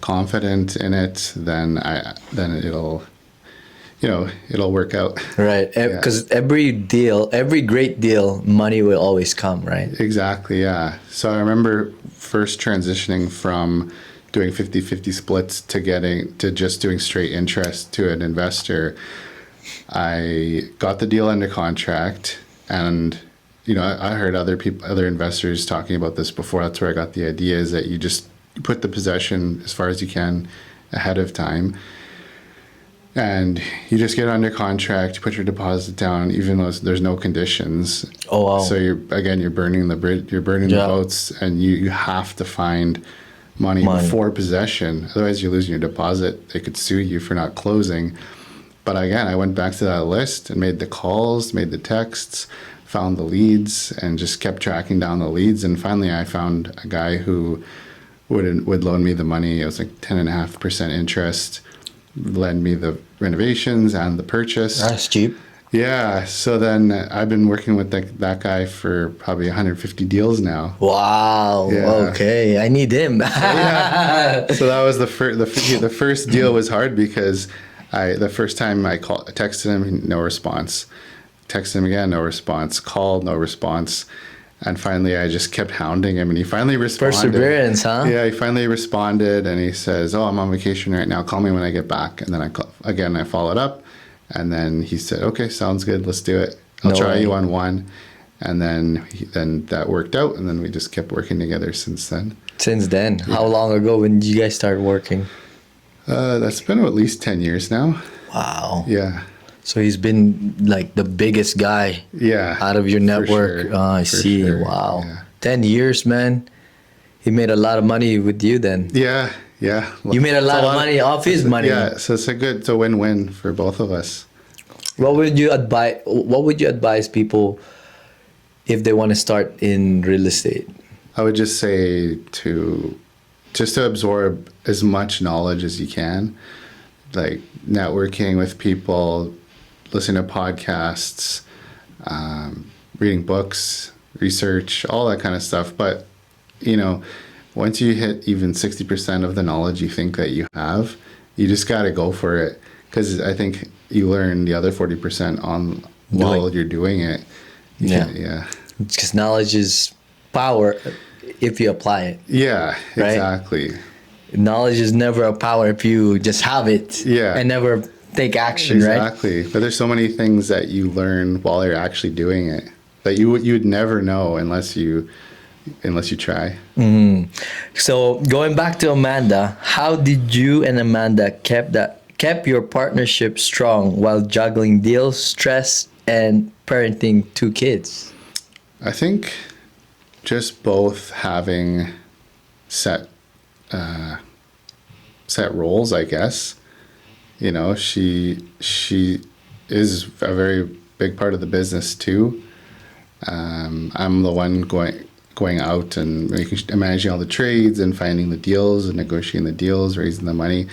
Speaker 1: confident in it, then it'll work out. Right.
Speaker 2: Because every great deal, money will always come, right?
Speaker 1: Exactly. Yeah. So I remember first transitioning from doing 50-50 splits to just doing straight interest to an investor. I got the deal under contract, and I heard other investors talking about this before. That's where I got the idea, is that you just put the possession as far as you can ahead of time, and you just get under contract, you put your deposit down, even though there's no conditions.
Speaker 2: Oh wow!
Speaker 1: So you're burning the bridge, you're burning the boats, and you have to find money before possession. Otherwise, you're losing your deposit. They could sue you for not closing. But again, I went back to that list and made the calls, made the texts, found the leads and just kept tracking down the leads. And finally, I found a guy who would loan me the money. It was like 10.5% interest, lend me the renovations and the purchase.
Speaker 2: That's cheap.
Speaker 1: Yeah. So then I've been working with that guy for probably 150 deals now.
Speaker 2: Wow.
Speaker 1: Yeah.
Speaker 2: Okay. I need him.
Speaker 1: Yeah. So that was the first deal was hard because the first time I texted him, no response. Texted him again, no response. Called, no response. And finally, I just kept hounding him, and he finally responded.
Speaker 2: Perseverance, huh?
Speaker 1: Yeah, he finally responded, and he says, "Oh, I'm on vacation right now. Call me when I get back." And then I followed up, and then he said, "Okay, sounds good. Let's do it. I'll try you on one." And then that worked out, and then we just kept working together since then.
Speaker 2: Since then, how long ago when did you guys start working?
Speaker 1: That's been at least 10 years now.
Speaker 2: Wow.
Speaker 1: Yeah.
Speaker 2: So he's been like the biggest guy out of your network.
Speaker 1: Sure.
Speaker 2: Oh, I see.
Speaker 1: Sure.
Speaker 2: Wow.
Speaker 1: Yeah.
Speaker 2: 10 years, man. He made a lot of money with you then.
Speaker 1: Yeah.
Speaker 2: You made a lot of money off his money.
Speaker 1: Yeah, so it's a win-win for both of us.
Speaker 2: What would you advise people if they want to start in real estate?
Speaker 1: I would just say to absorb as much knowledge as you can, like networking with people, listening to podcasts, reading books, research, all that kind of stuff. But, once you hit even 60% of the knowledge you think that you have, you just got to go for it. Because I think you learn the other 40% while you're doing it. Yeah.
Speaker 2: Because knowledge is power if you apply it.
Speaker 1: Yeah,
Speaker 2: right?
Speaker 1: Exactly.
Speaker 2: Knowledge is never a power if you just have it and never take action, right?
Speaker 1: Exactly. But there's so many things that you learn while you're actually doing it that you would never know unless you try.
Speaker 2: Mm-hmm. So going back to Amanda, how did you and Amanda kept your partnership strong while juggling deals, stress, and parenting 2 kids?
Speaker 1: I think just both having set roles, I guess. She is a very big part of the business too. I'm the one going out and managing all the trades and finding the deals and negotiating the deals, raising the money.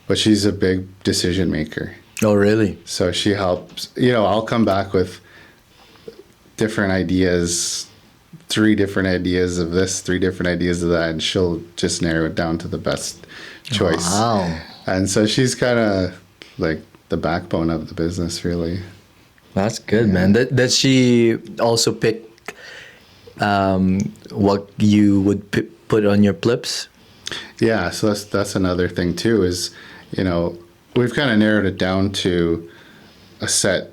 Speaker 1: But she's a big decision maker.
Speaker 2: Oh, really?
Speaker 1: So she helps. I'll come back with different ideas, 3 different ideas of this, 3 different ideas of that, and she'll just narrow it down to the best choice.
Speaker 2: Wow.
Speaker 1: And so she's kind of like the backbone of the business, really.
Speaker 2: That's good, man. Does she also pick what you would put on your flips?
Speaker 1: Yeah, so that's another thing too. Is we've kind of narrowed it down to a set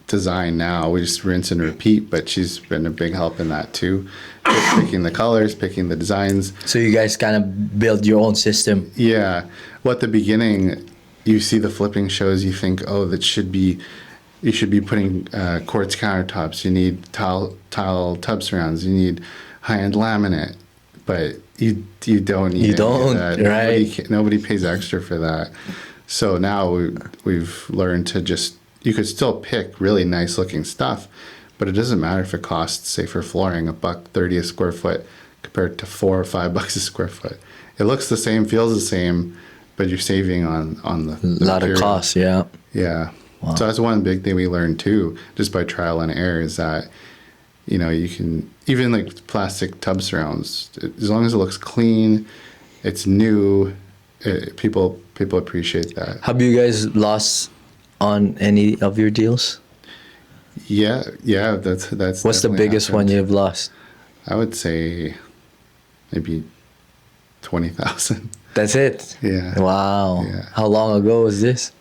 Speaker 1: design now. We just rinse and repeat, but she's been a big help in that too. Just picking the colors, picking the designs.
Speaker 2: So you guys kind of build your own system.
Speaker 1: Yeah. Well, at the beginning, you see the flipping shows, you think, oh, you should be putting quartz countertops. You need tile tub surrounds. You need high-end laminate. But you don't need that.
Speaker 2: Right?
Speaker 1: Nobody pays extra for that. So now we've learned to you could still pick really nice looking stuff, but it doesn't matter if it costs, say for flooring, $1.30 a square foot compared to $4 or $5 a square foot. It looks the same, feels the same, but you're saving on the
Speaker 2: lot of costs. Yeah.
Speaker 1: Wow. So that's one big thing we learned too, just by trial and error, is that you can, even like plastic tub surrounds, as long as it looks clean, it's new, people appreciate that.
Speaker 2: Have you guys lost on any of your deals?
Speaker 1: Yeah, that's.
Speaker 2: What's the biggest one you've lost?
Speaker 1: I would say maybe 20,000.
Speaker 2: That's it.
Speaker 1: Yeah.
Speaker 2: Wow.
Speaker 1: Yeah.
Speaker 2: How long ago was this?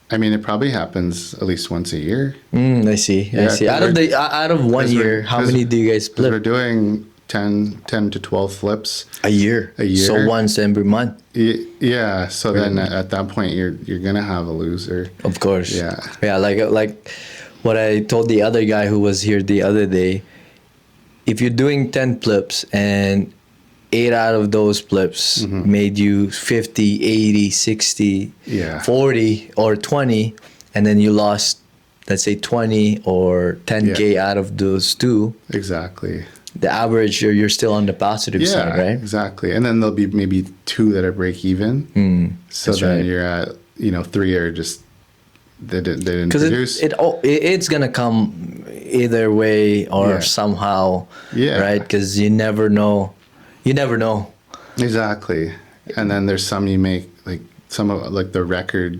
Speaker 1: It probably happens at least once a year.
Speaker 2: I see. Out of 1 year, how many do you guys flip?
Speaker 1: We're doing 10 to 12 flips
Speaker 2: a year. So once every month.
Speaker 1: Yeah. So then at that point, you're gonna have a loser.
Speaker 2: Of course.
Speaker 1: Yeah.
Speaker 2: Yeah. Like what I told the other guy who was here the other day. If you're doing 10 flips and 8 out of those flips made you 50, 80, 60, 40, or 20, and then you lost let's say 20 or 10K out of those two,
Speaker 1: Exactly.
Speaker 2: the average, you're still on the positive
Speaker 1: Yeah,
Speaker 2: side, right?
Speaker 1: exactly. And then there'll be maybe 2 that are break even. So
Speaker 2: that's
Speaker 1: then
Speaker 2: right.
Speaker 1: you're at, 3 are just, they didn't
Speaker 2: Because
Speaker 1: produce.
Speaker 2: it's gonna come either way or
Speaker 1: Yeah.
Speaker 2: somehow,
Speaker 1: Yeah.
Speaker 2: right? Because you never know. You never know.
Speaker 1: Exactly. And then there's some you make, like some of like the record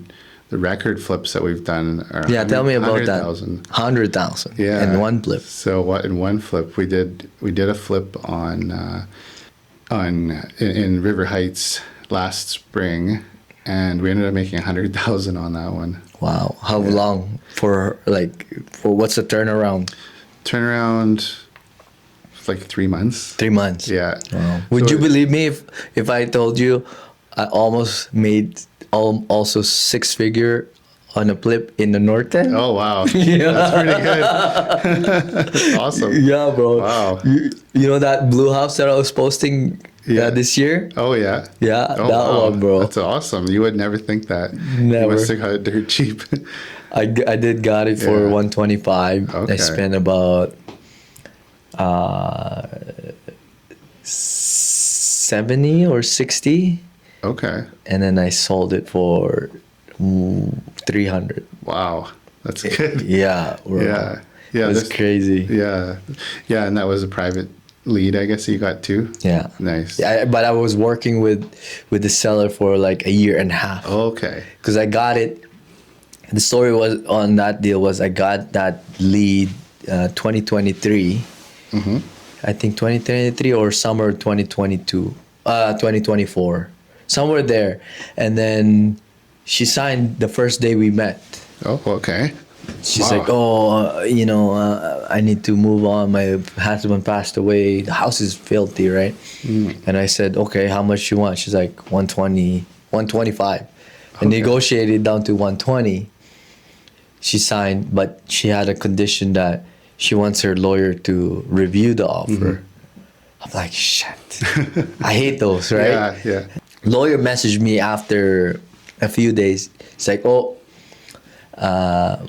Speaker 1: flips that we've done are
Speaker 2: Yeah, tell me about that.
Speaker 1: 100,000.
Speaker 2: 100,000
Speaker 1: Yeah.
Speaker 2: in one flip.
Speaker 1: So what in one flip we did a flip in River Heights last spring, and we ended up making 100,000 on that one.
Speaker 2: Wow. How long for what's the turnaround?
Speaker 1: Turnaround like 3 months.
Speaker 2: 3 months.
Speaker 1: Yeah.
Speaker 2: Wow. Would
Speaker 1: So
Speaker 2: you believe me if I told you I almost made also 6-figure on a flip in the Norte?
Speaker 1: Oh wow.
Speaker 2: Yeah.
Speaker 1: That's pretty good. Awesome.
Speaker 2: Yeah, bro.
Speaker 1: Wow.
Speaker 2: You know that blue house that I was posting
Speaker 1: Yeah.
Speaker 2: this year?
Speaker 1: Oh yeah.
Speaker 2: Yeah,
Speaker 1: Oh,
Speaker 2: that
Speaker 1: wow.
Speaker 2: one, bro.
Speaker 1: That's awesome. You would never think that.
Speaker 2: Never.
Speaker 1: You must have got it dirt cheap.
Speaker 2: I did got it for
Speaker 1: Yeah.
Speaker 2: 125. I
Speaker 1: Okay.
Speaker 2: spent about 70 or 60,
Speaker 1: Okay.
Speaker 2: and then I sold it for 300.
Speaker 1: Wow. That's good.
Speaker 2: Yeah, bro.
Speaker 1: Yeah. Yeah.
Speaker 2: That's crazy.
Speaker 1: Yeah. Yeah. And that was a private lead, I guess you got too.
Speaker 2: Yeah.
Speaker 1: Nice.
Speaker 2: Yeah, but I was working with the seller for like a year and a half.
Speaker 1: Okay.
Speaker 2: Because I got it. The story was on that deal was I got that lead 2023. I think 2023 or summer 2022, 2024, somewhere there. And then she signed the first day we met.
Speaker 1: Oh, okay.
Speaker 2: She's
Speaker 1: Wow.
Speaker 2: like, I need to move on. My husband passed away. The house is filthy, right? And I said, okay, how much you want? She's like, 120, 125. And negotiated down to 120. She signed, but she had a condition that she wants her lawyer to review the offer. I'm like, shit. I hate those, right?
Speaker 1: Yeah. Yeah.
Speaker 2: Lawyer messaged me after a few days. It's like,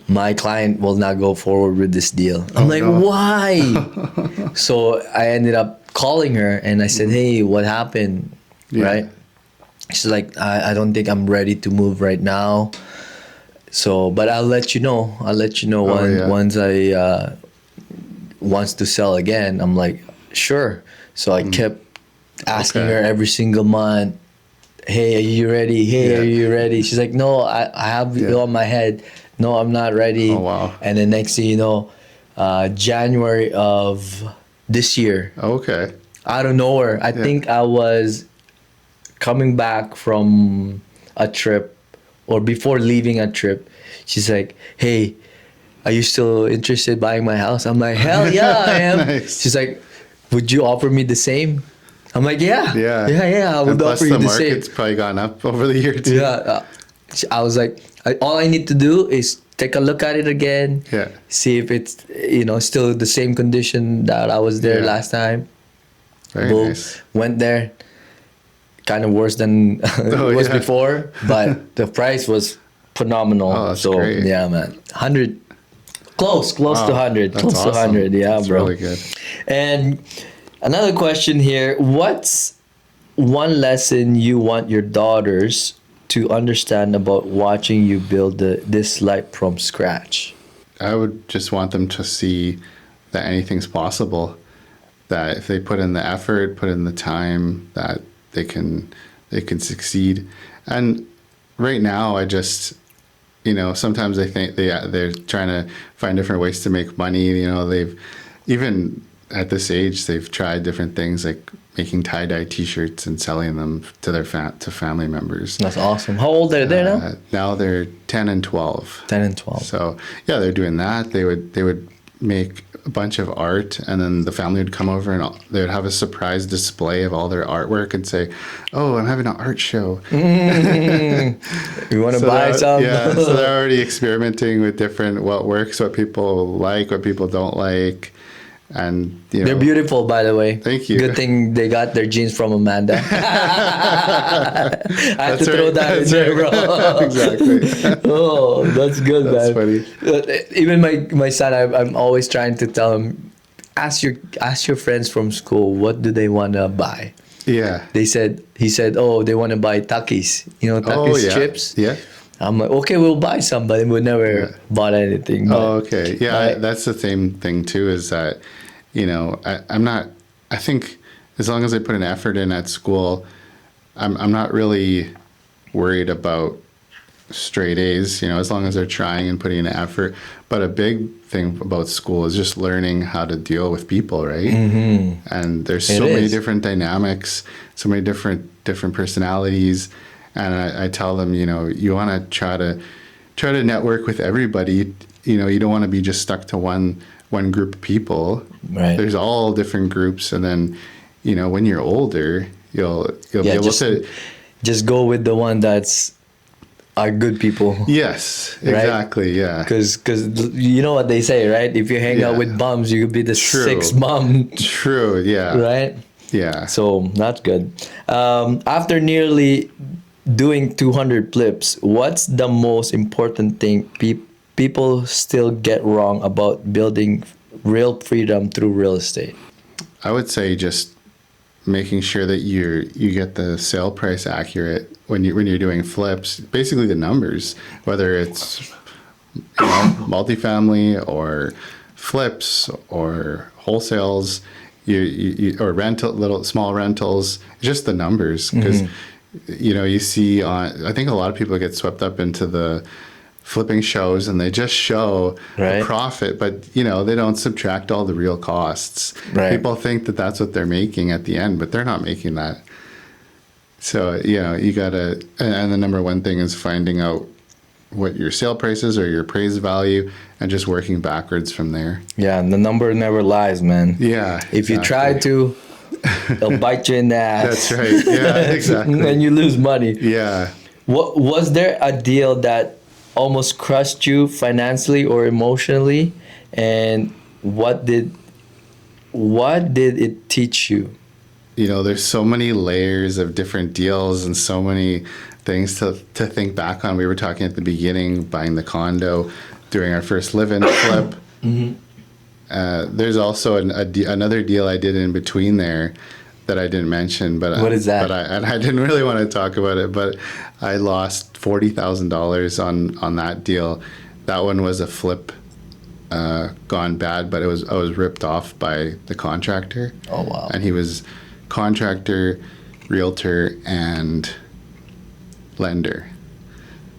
Speaker 2: my client will not go forward with this deal. I'm like,
Speaker 1: no.
Speaker 2: why? So I ended up calling her and I said, hey, what happened?
Speaker 1: Yeah.
Speaker 2: Right? She's like, I don't think I'm ready to move right now. So, but I'll let you know. Once I wants to sell again. I'm like, sure. So I kept asking
Speaker 1: Okay.
Speaker 2: her every single month, hey, are you ready? Hey,
Speaker 1: Yeah.
Speaker 2: are you ready? She's like, no, I have it on my head. No, I'm not ready.
Speaker 1: Oh, wow.
Speaker 2: And then next thing you know, January of this year,
Speaker 1: Okay.
Speaker 2: out of nowhere, I think I was coming back from a trip or before leaving a trip. She's like, hey, are you still interested in buying my house? I'm like, hell yeah, I am.
Speaker 1: Nice.
Speaker 2: She's like, would you offer me the same? I'm like, yeah.
Speaker 1: Yeah.
Speaker 2: I would
Speaker 1: And plus
Speaker 2: offer you
Speaker 1: the
Speaker 2: the same.
Speaker 1: market's probably gone up over the year too.
Speaker 2: Yeah. I was like, all I need to do is take a look at it again.
Speaker 1: Yeah.
Speaker 2: See if it's, still the same condition that I was there
Speaker 1: Yeah.
Speaker 2: last time.
Speaker 1: Very
Speaker 2: Boom.
Speaker 1: nice.
Speaker 2: Went there. Kind of worse than it was
Speaker 1: yeah.
Speaker 2: before, but the price was phenomenal.
Speaker 1: Oh, that's
Speaker 2: so
Speaker 1: great.
Speaker 2: yeah, man, 100, close to
Speaker 1: Wow,
Speaker 2: 100,
Speaker 1: that's
Speaker 2: close to
Speaker 1: awesome.
Speaker 2: 100. Yeah,
Speaker 1: That's
Speaker 2: bro.
Speaker 1: really good.
Speaker 2: And another question here: what's one lesson you want your daughters to understand about watching you build this life from scratch?
Speaker 1: I would just want them to see that anything's possible. That if they put in the effort, put in the time, that they can succeed. And right now, I just, sometimes they think they're trying to find different ways to make money. They've even at this age they've tried different things like making tie-dye T-shirts and selling them to their to family members.
Speaker 2: That's awesome. How old are they now?
Speaker 1: Now they're 10 and 12.
Speaker 2: 10 and 12.
Speaker 1: So yeah, they're doing that. They would make a bunch of art, and then the family would come over and they would have a surprise display of all their artwork and say, "Oh, I'm having an art show."
Speaker 2: You want to buy some?
Speaker 1: Yeah, so they're already experimenting with what works, what people like, what people don't like, And you know,
Speaker 2: They're beautiful, by the way.
Speaker 1: Thank you.
Speaker 2: Good thing they got their jeans from Amanda. I had to
Speaker 1: That's
Speaker 2: throw
Speaker 1: right.
Speaker 2: that in
Speaker 1: That's
Speaker 2: there,
Speaker 1: right.
Speaker 2: bro.
Speaker 1: Exactly.
Speaker 2: Oh, that's good,
Speaker 1: That's
Speaker 2: man.
Speaker 1: funny.
Speaker 2: Even my son, I'm always trying to tell him, ask your friends from school, what do they want to buy?
Speaker 1: Yeah.
Speaker 2: He said, oh, they want to buy Takis. You know,
Speaker 1: Oh
Speaker 2: Takis
Speaker 1: yeah.
Speaker 2: chips.
Speaker 1: Yeah.
Speaker 2: I'm like, okay, we'll buy some, but we never
Speaker 1: Yeah.
Speaker 2: bought anything. But,
Speaker 1: Oh, okay. Yeah,
Speaker 2: Right.
Speaker 1: that's the same thing too. Is that, you know, I'm not. I think as long as I put an effort in at school, I'm not really worried about straight A's. You know, as long as they're trying and putting in effort. But a big thing about school is just learning how to deal with people, right? Mm-hmm. And there's so many
Speaker 2: is.
Speaker 1: different dynamics, so many different personalities. And I tell them, you know, you want to try to network with everybody. You know, you don't want to be just stuck to one group of people.
Speaker 2: Right.
Speaker 1: There's all different groups, and then, you know, when you're older, you'll be able to.
Speaker 2: Just go with the one that's are good people.
Speaker 1: Yes,
Speaker 2: Right?
Speaker 1: exactly. Yeah.
Speaker 2: Because you know what they say, right? If you hang out
Speaker 1: Yeah.
Speaker 2: with bums, you could be the
Speaker 1: True.
Speaker 2: sixth bum,
Speaker 1: True. Yeah.
Speaker 2: right?
Speaker 1: Yeah.
Speaker 2: So that's good. After nearly doing 200 flips, what's the most important thing people still get wrong about building real freedom through real estate?
Speaker 1: I would say just making sure that you get the sale price accurate when you're doing flips. Basically, the numbers, whether it's, you know, multifamily or flips or wholesales, or little small rentals, just the numbers. Because you know, you see I think a lot of people get swept up into the flipping shows, and they just show
Speaker 2: Right.
Speaker 1: the profit, but you know, they don't subtract all the real costs.
Speaker 2: Right.
Speaker 1: People think that that's what they're making at the end, but they're not making that. So, you know, you gotta, and the number one thing is finding out what your sale price is or your appraised value, and just working backwards from there.
Speaker 2: Yeah, and the number never lies, man.
Speaker 1: Yeah.
Speaker 2: If you try to, they'll bite you in the ass.
Speaker 1: That's right. Yeah, exactly.
Speaker 2: And you lose money.
Speaker 1: Yeah.
Speaker 2: What was there a deal that almost crushed you financially or emotionally, and what did it teach you?
Speaker 1: You know, there's so many layers of different deals and so many things to think back on. We were talking at the beginning, buying the condo, doing our first live-in flip. There's also another deal I did in between there that I didn't mention, but
Speaker 2: What is that?
Speaker 1: But I didn't really want to talk about it. But I lost $40,000 on that deal. That one was a flip gone bad, but I was ripped off by the contractor.
Speaker 2: Oh, wow.
Speaker 1: And he was contractor, realtor, and lender.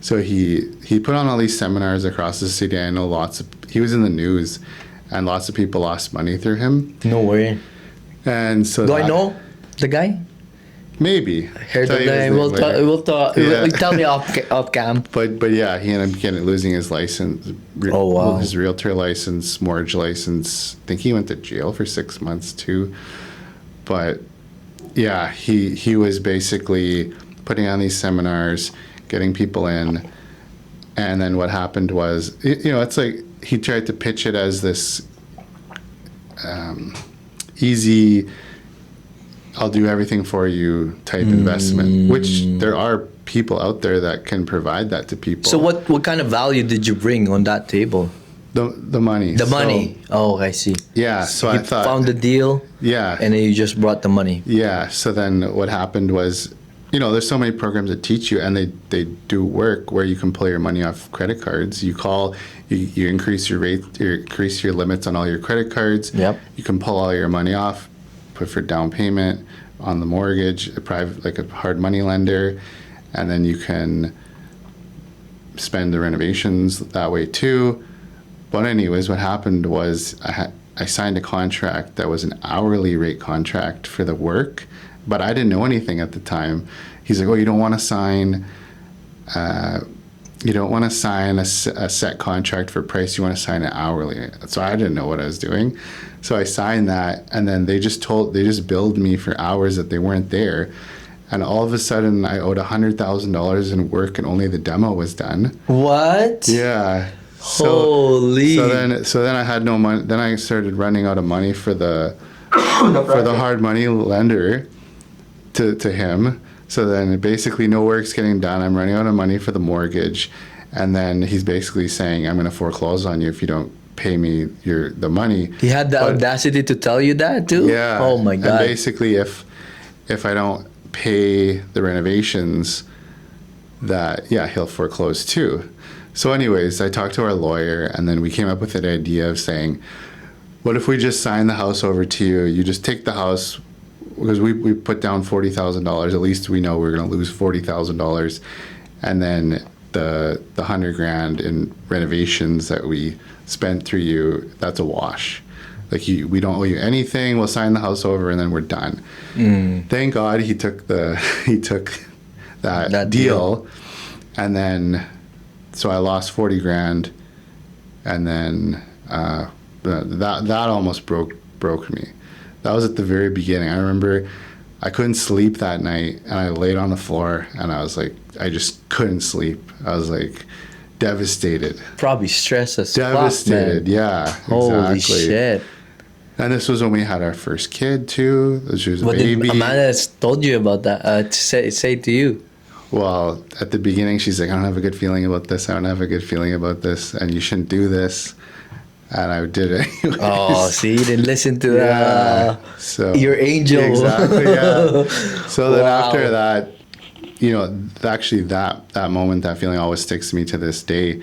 Speaker 1: So he put on all these seminars across the city. I know he was in the news, and lots of people lost money through him.
Speaker 2: No way.
Speaker 1: And so
Speaker 2: Do I know the guy?
Speaker 1: Maybe.
Speaker 2: Heard
Speaker 1: Tell
Speaker 2: the
Speaker 1: you his
Speaker 2: name.
Speaker 1: name
Speaker 2: We'll
Speaker 1: later.
Speaker 2: talk.
Speaker 1: Yeah.
Speaker 2: Tell me off cam.
Speaker 1: But yeah, he ended up losing his license.
Speaker 2: Oh, wow.
Speaker 1: His realtor license, mortgage license. I think he went to jail for 6 months too. But yeah, he was basically putting on these seminars, getting people in, and then what happened was, you know, it's like he tried to pitch it as this easy, I'll do everything for you type investment, which there are people out there that can provide that to people.
Speaker 2: So what kind of value did you bring on that table?
Speaker 1: The money.
Speaker 2: The money. Oh, I see.
Speaker 1: Yeah. So
Speaker 2: You
Speaker 1: I thought.
Speaker 2: found the deal,
Speaker 1: Yeah.
Speaker 2: and then you just brought the money.
Speaker 1: Yeah. So then what happened was, you know, there's so many programs that teach you, and they do work where you can pull your money off credit cards. You call, you increase your rate, you increase your limits on all your credit cards.
Speaker 2: Yep.
Speaker 1: You can pull all your money off, put for down payment on the mortgage, like a hard money lender, and then you can spend the renovations that way too. But anyways, what happened was I signed a contract that was an hourly rate contract for the work, but I didn't know anything at the time. He's like, "Oh, you don't want to sign a set contract for price. You want to sign it hourly." So I didn't know what I was doing. So I signed that, and then they just billed me for hours that they weren't there. And all of a sudden, I owed $100,000 in work, and only the demo was done.
Speaker 2: What?
Speaker 1: Yeah.
Speaker 2: Holy.
Speaker 1: So then I had no money. Then I started running out of money for the for the hard money lender to him. So then basically no work's getting done. I'm running out of money for the mortgage, and then he's basically saying, I'm going to foreclose on you if you don't pay me the money.
Speaker 2: He had the audacity to tell you that too?
Speaker 1: Yeah.
Speaker 2: Oh my God.
Speaker 1: And basically if I don't pay the renovations, he'll foreclose too. So anyways, I talked to our lawyer, and then we came up with an idea of saying, what if we just sign the house over to you? You just take the house, because we put down $40,000. At least we know we're going to lose $40,000, and then the $100,000 in renovations that we spent through you, that's a wash. Like we don't owe you anything. We'll sign the house over, and then we're done. Thank God he took that deal, and then so I lost $40,000, and then that almost broke me. That was at the very beginning. I remember I couldn't sleep that night, and I laid on the floor, and I was like, I just couldn't sleep. I was like devastated.
Speaker 2: Probably stressed as
Speaker 1: devastated.
Speaker 2: Fuck, man.
Speaker 1: Yeah,
Speaker 2: Holy
Speaker 1: exactly.
Speaker 2: shit.
Speaker 1: And this was when we had our first kid too. She was a
Speaker 2: What
Speaker 1: baby.
Speaker 2: did Amanda told you about that? To say to you?
Speaker 1: Well, at the beginning, she's like, I don't have a good feeling about this. I don't have a good feeling about this, and you shouldn't do this. And I did it anyways.
Speaker 2: Oh, see, you didn't listen to
Speaker 1: so
Speaker 2: your angel.
Speaker 1: Exactly. Yeah. So then
Speaker 2: Wow.
Speaker 1: after that, actually that moment, that feeling always sticks to me to this day,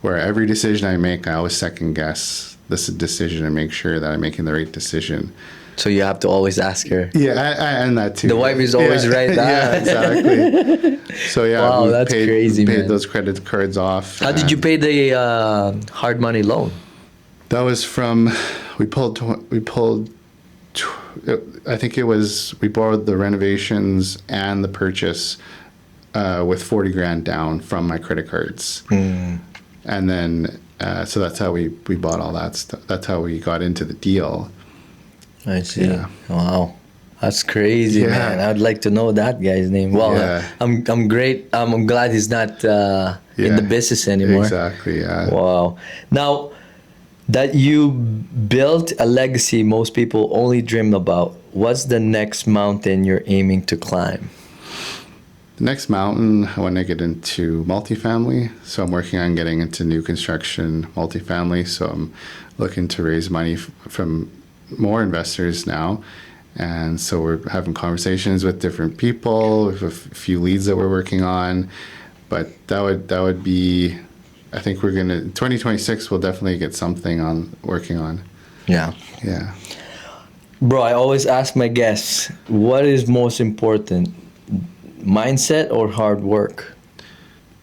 Speaker 1: where every decision I make, I always second guess this decision and make sure that I'm making the right decision.
Speaker 2: So you have to always ask her.
Speaker 1: Yeah, and that too.
Speaker 2: The wife is always right.
Speaker 1: Yeah, exactly. So yeah,
Speaker 2: wow,
Speaker 1: we
Speaker 2: that's crazy,
Speaker 1: paid
Speaker 2: man.
Speaker 1: those credit cards off.
Speaker 2: How did you pay the hard money loan?
Speaker 1: That was from we pulled. I think it was we borrowed the renovations and the purchase with $40,000 down from my credit cards, and then so that's how we bought all that stuff. That's how we got into the deal.
Speaker 2: I see.
Speaker 1: Yeah.
Speaker 2: Wow. That's crazy,
Speaker 1: Yeah.
Speaker 2: man. I'd like to know that guy's name. Well,
Speaker 1: Yeah.
Speaker 2: I'm great. I'm glad he's not in the business anymore.
Speaker 1: Exactly. Yeah.
Speaker 2: Wow. Now that you built a legacy most people only dream about, what's the next mountain you're aiming to climb?
Speaker 1: The next mountain, I want to get into multifamily. So I'm working on getting into new construction multifamily. So I'm looking to raise money from more investors now. And so we're having conversations with different people, with a few leads that we're working on. But that would be, I think we're going to, 2026, we'll definitely get something working on.
Speaker 2: Yeah.
Speaker 1: Yeah.
Speaker 2: Bro, I always ask my guests, what is most important, mindset or hard work?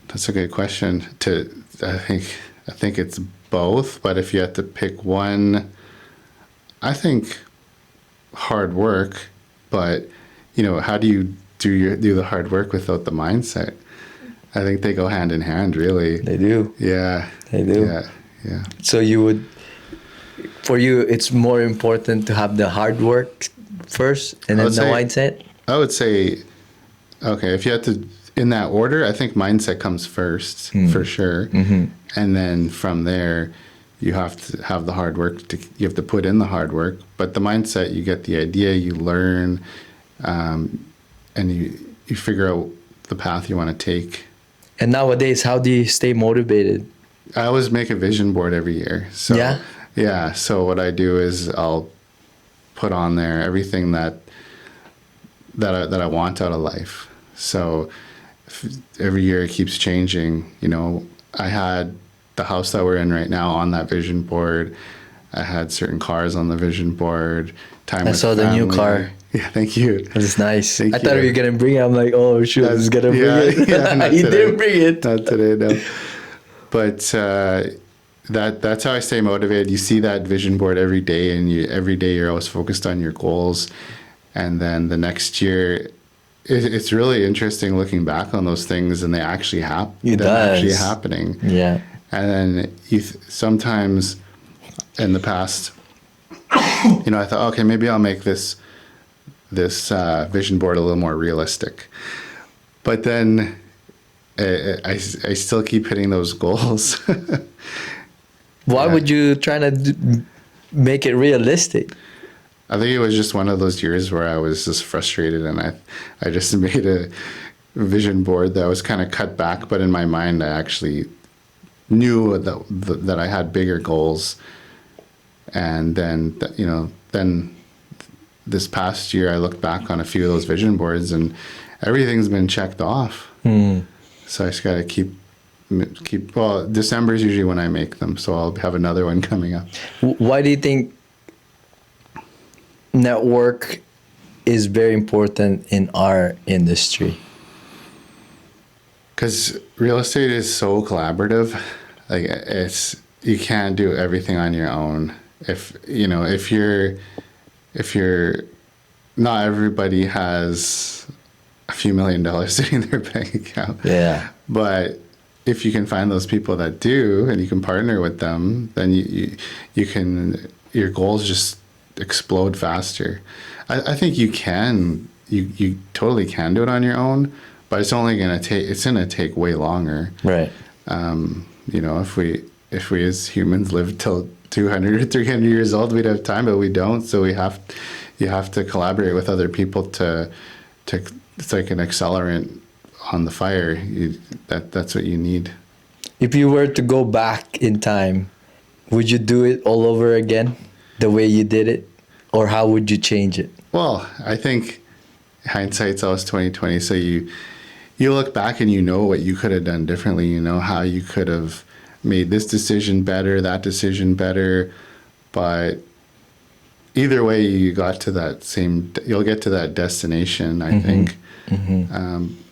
Speaker 1: That's a good question. I think it's both, but if you had to pick one, I think hard work, but how do you do the hard work without the mindset? I think they go hand in hand, really.
Speaker 2: They do.
Speaker 1: Yeah.
Speaker 2: They do.
Speaker 1: Yeah.
Speaker 2: So for you, it's more important to have the hard work first and then the mindset?
Speaker 1: I would say, okay, if you had to, in that order, I think mindset comes first, for sure. Mm-hmm. And then from there, you have to have the hard work. You have to put in the hard work. But the mindset, you get the idea, you learn, and you figure out the path you want to take.
Speaker 2: And nowadays, how do you stay motivated?
Speaker 1: I always make a vision board every year. So, yeah. So what I do is I'll put on there everything that I want out of life. So every year it keeps changing. I had the house that we're in right now on that vision board. I had certain cars on the vision board.
Speaker 2: I saw the new car.
Speaker 1: Yeah, thank you.
Speaker 2: That's nice.
Speaker 1: Thank
Speaker 2: I thought
Speaker 1: you.
Speaker 2: you were gonna bring it. I'm like, oh shoot, he's gonna bring it.
Speaker 1: Yeah,
Speaker 2: He didn't bring it.
Speaker 1: Not today, no. But that's how I stay motivated. You see that vision board every day, and every day you're always focused on your goals. And then the next year, it's really interesting looking back on those things, and they actually actually happening.
Speaker 2: Yeah.
Speaker 1: And then sometimes in the past, I thought, okay, maybe I'll make this vision board a little more realistic. But then I still keep hitting those goals.
Speaker 2: Why
Speaker 1: Yeah.
Speaker 2: would you try to make it realistic?
Speaker 1: I think it was just one of those years where I was just frustrated, and I just made a vision board that was kind of cut back, but in my mind, I actually knew that I had bigger goals. And then, then this past year, I looked back on a few of those vision boards, and everything's been checked off. So I just got to keep. Well, December is usually when I make them, so I'll have another one coming up.
Speaker 2: Why do you think network is very important in our industry?
Speaker 1: Because real estate is so collaborative. Like, you can't do everything on your own. If you're not everybody has a few $1 million sitting in their bank account.
Speaker 2: Yeah.
Speaker 1: But if you can find those people that do, and you can partner with them, then you can, your goals just explode faster. I think you totally can do it on your own, but it's gonna take way longer.
Speaker 2: Right.
Speaker 1: If we as humans live till 200 or 300 years old, we'd have time, but we don't. So you have to collaborate with other people to it's like an accelerant on the fire. That's what you need.
Speaker 2: If you were to go back in time, would you do it all over again, the way you did it, or how would you change it?
Speaker 1: Well, I think hindsight's always 20/20. So you look back and you know what you could have done differently. You know how you could have made this decision better, that decision better, but either way, you'll get to that destination. I think.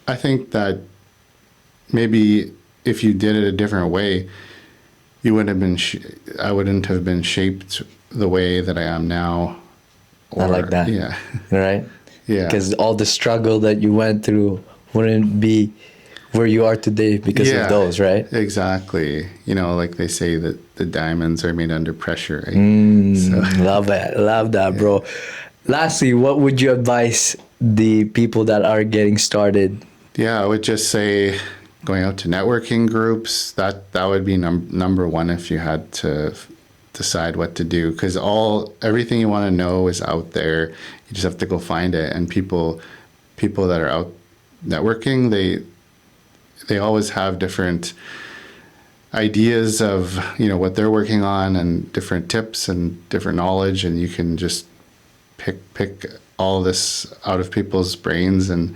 Speaker 1: I think that maybe if you did it a different way, you wouldn't have been. I wouldn't have been shaped the way that I am now.
Speaker 2: I like that.
Speaker 1: Yeah.
Speaker 2: Right?
Speaker 1: Yeah.
Speaker 2: Because all the struggle that you went through wouldn't be where you are today because of those, right?
Speaker 1: Exactly. Like they say that the diamonds are made under pressure, right? So.
Speaker 2: Love it. Love that, bro. Lastly, what would you advise the people that are getting started?
Speaker 1: Yeah, I would just say going out to networking groups, that would be number one if you had to decide what to do, because everything you want to know is out there. You just have to go find it. And people that are out networking, they always have different ideas of what they're working on, and different tips and different knowledge, and you can just pick all this out of people's brains and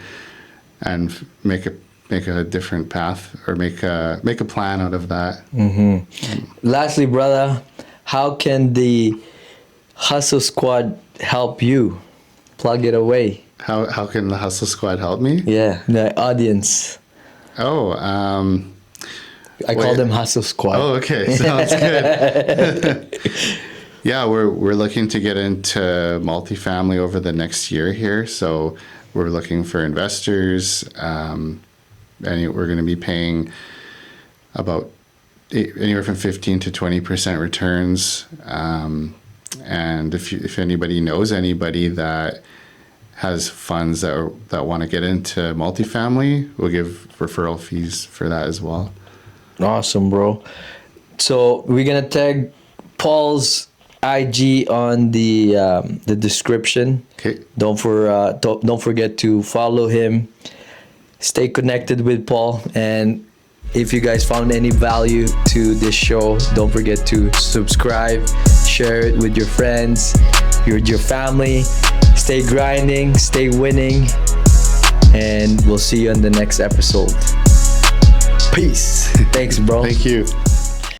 Speaker 1: make a different path, or make a plan out of that.
Speaker 2: Lastly, brother, how can the Hustle Squad help you? Plug it away.
Speaker 1: How can the Hustle Squad help me?
Speaker 2: Yeah, the audience.
Speaker 1: Oh,
Speaker 2: I call them Hustle Squad.
Speaker 1: Oh, okay, sounds good. Yeah, we're looking to get into multifamily over the next year here. So we're looking for investors, and we're going to be paying about anywhere from 15 to 20% returns. And if anybody knows anybody that has funds that want to get into multifamily, we'll give referral fees for that as well.
Speaker 2: Awesome, bro. So we're gonna tag Paul's IG on the description.
Speaker 1: Okay.
Speaker 2: Don't forget to follow him. Stay connected with Paul, and if you guys found any value to this show, don't forget to subscribe, share it with your friends, with your family. Stay grinding, stay winning, and we'll see you on the next episode. Peace. Thanks, bro.
Speaker 1: Thank you.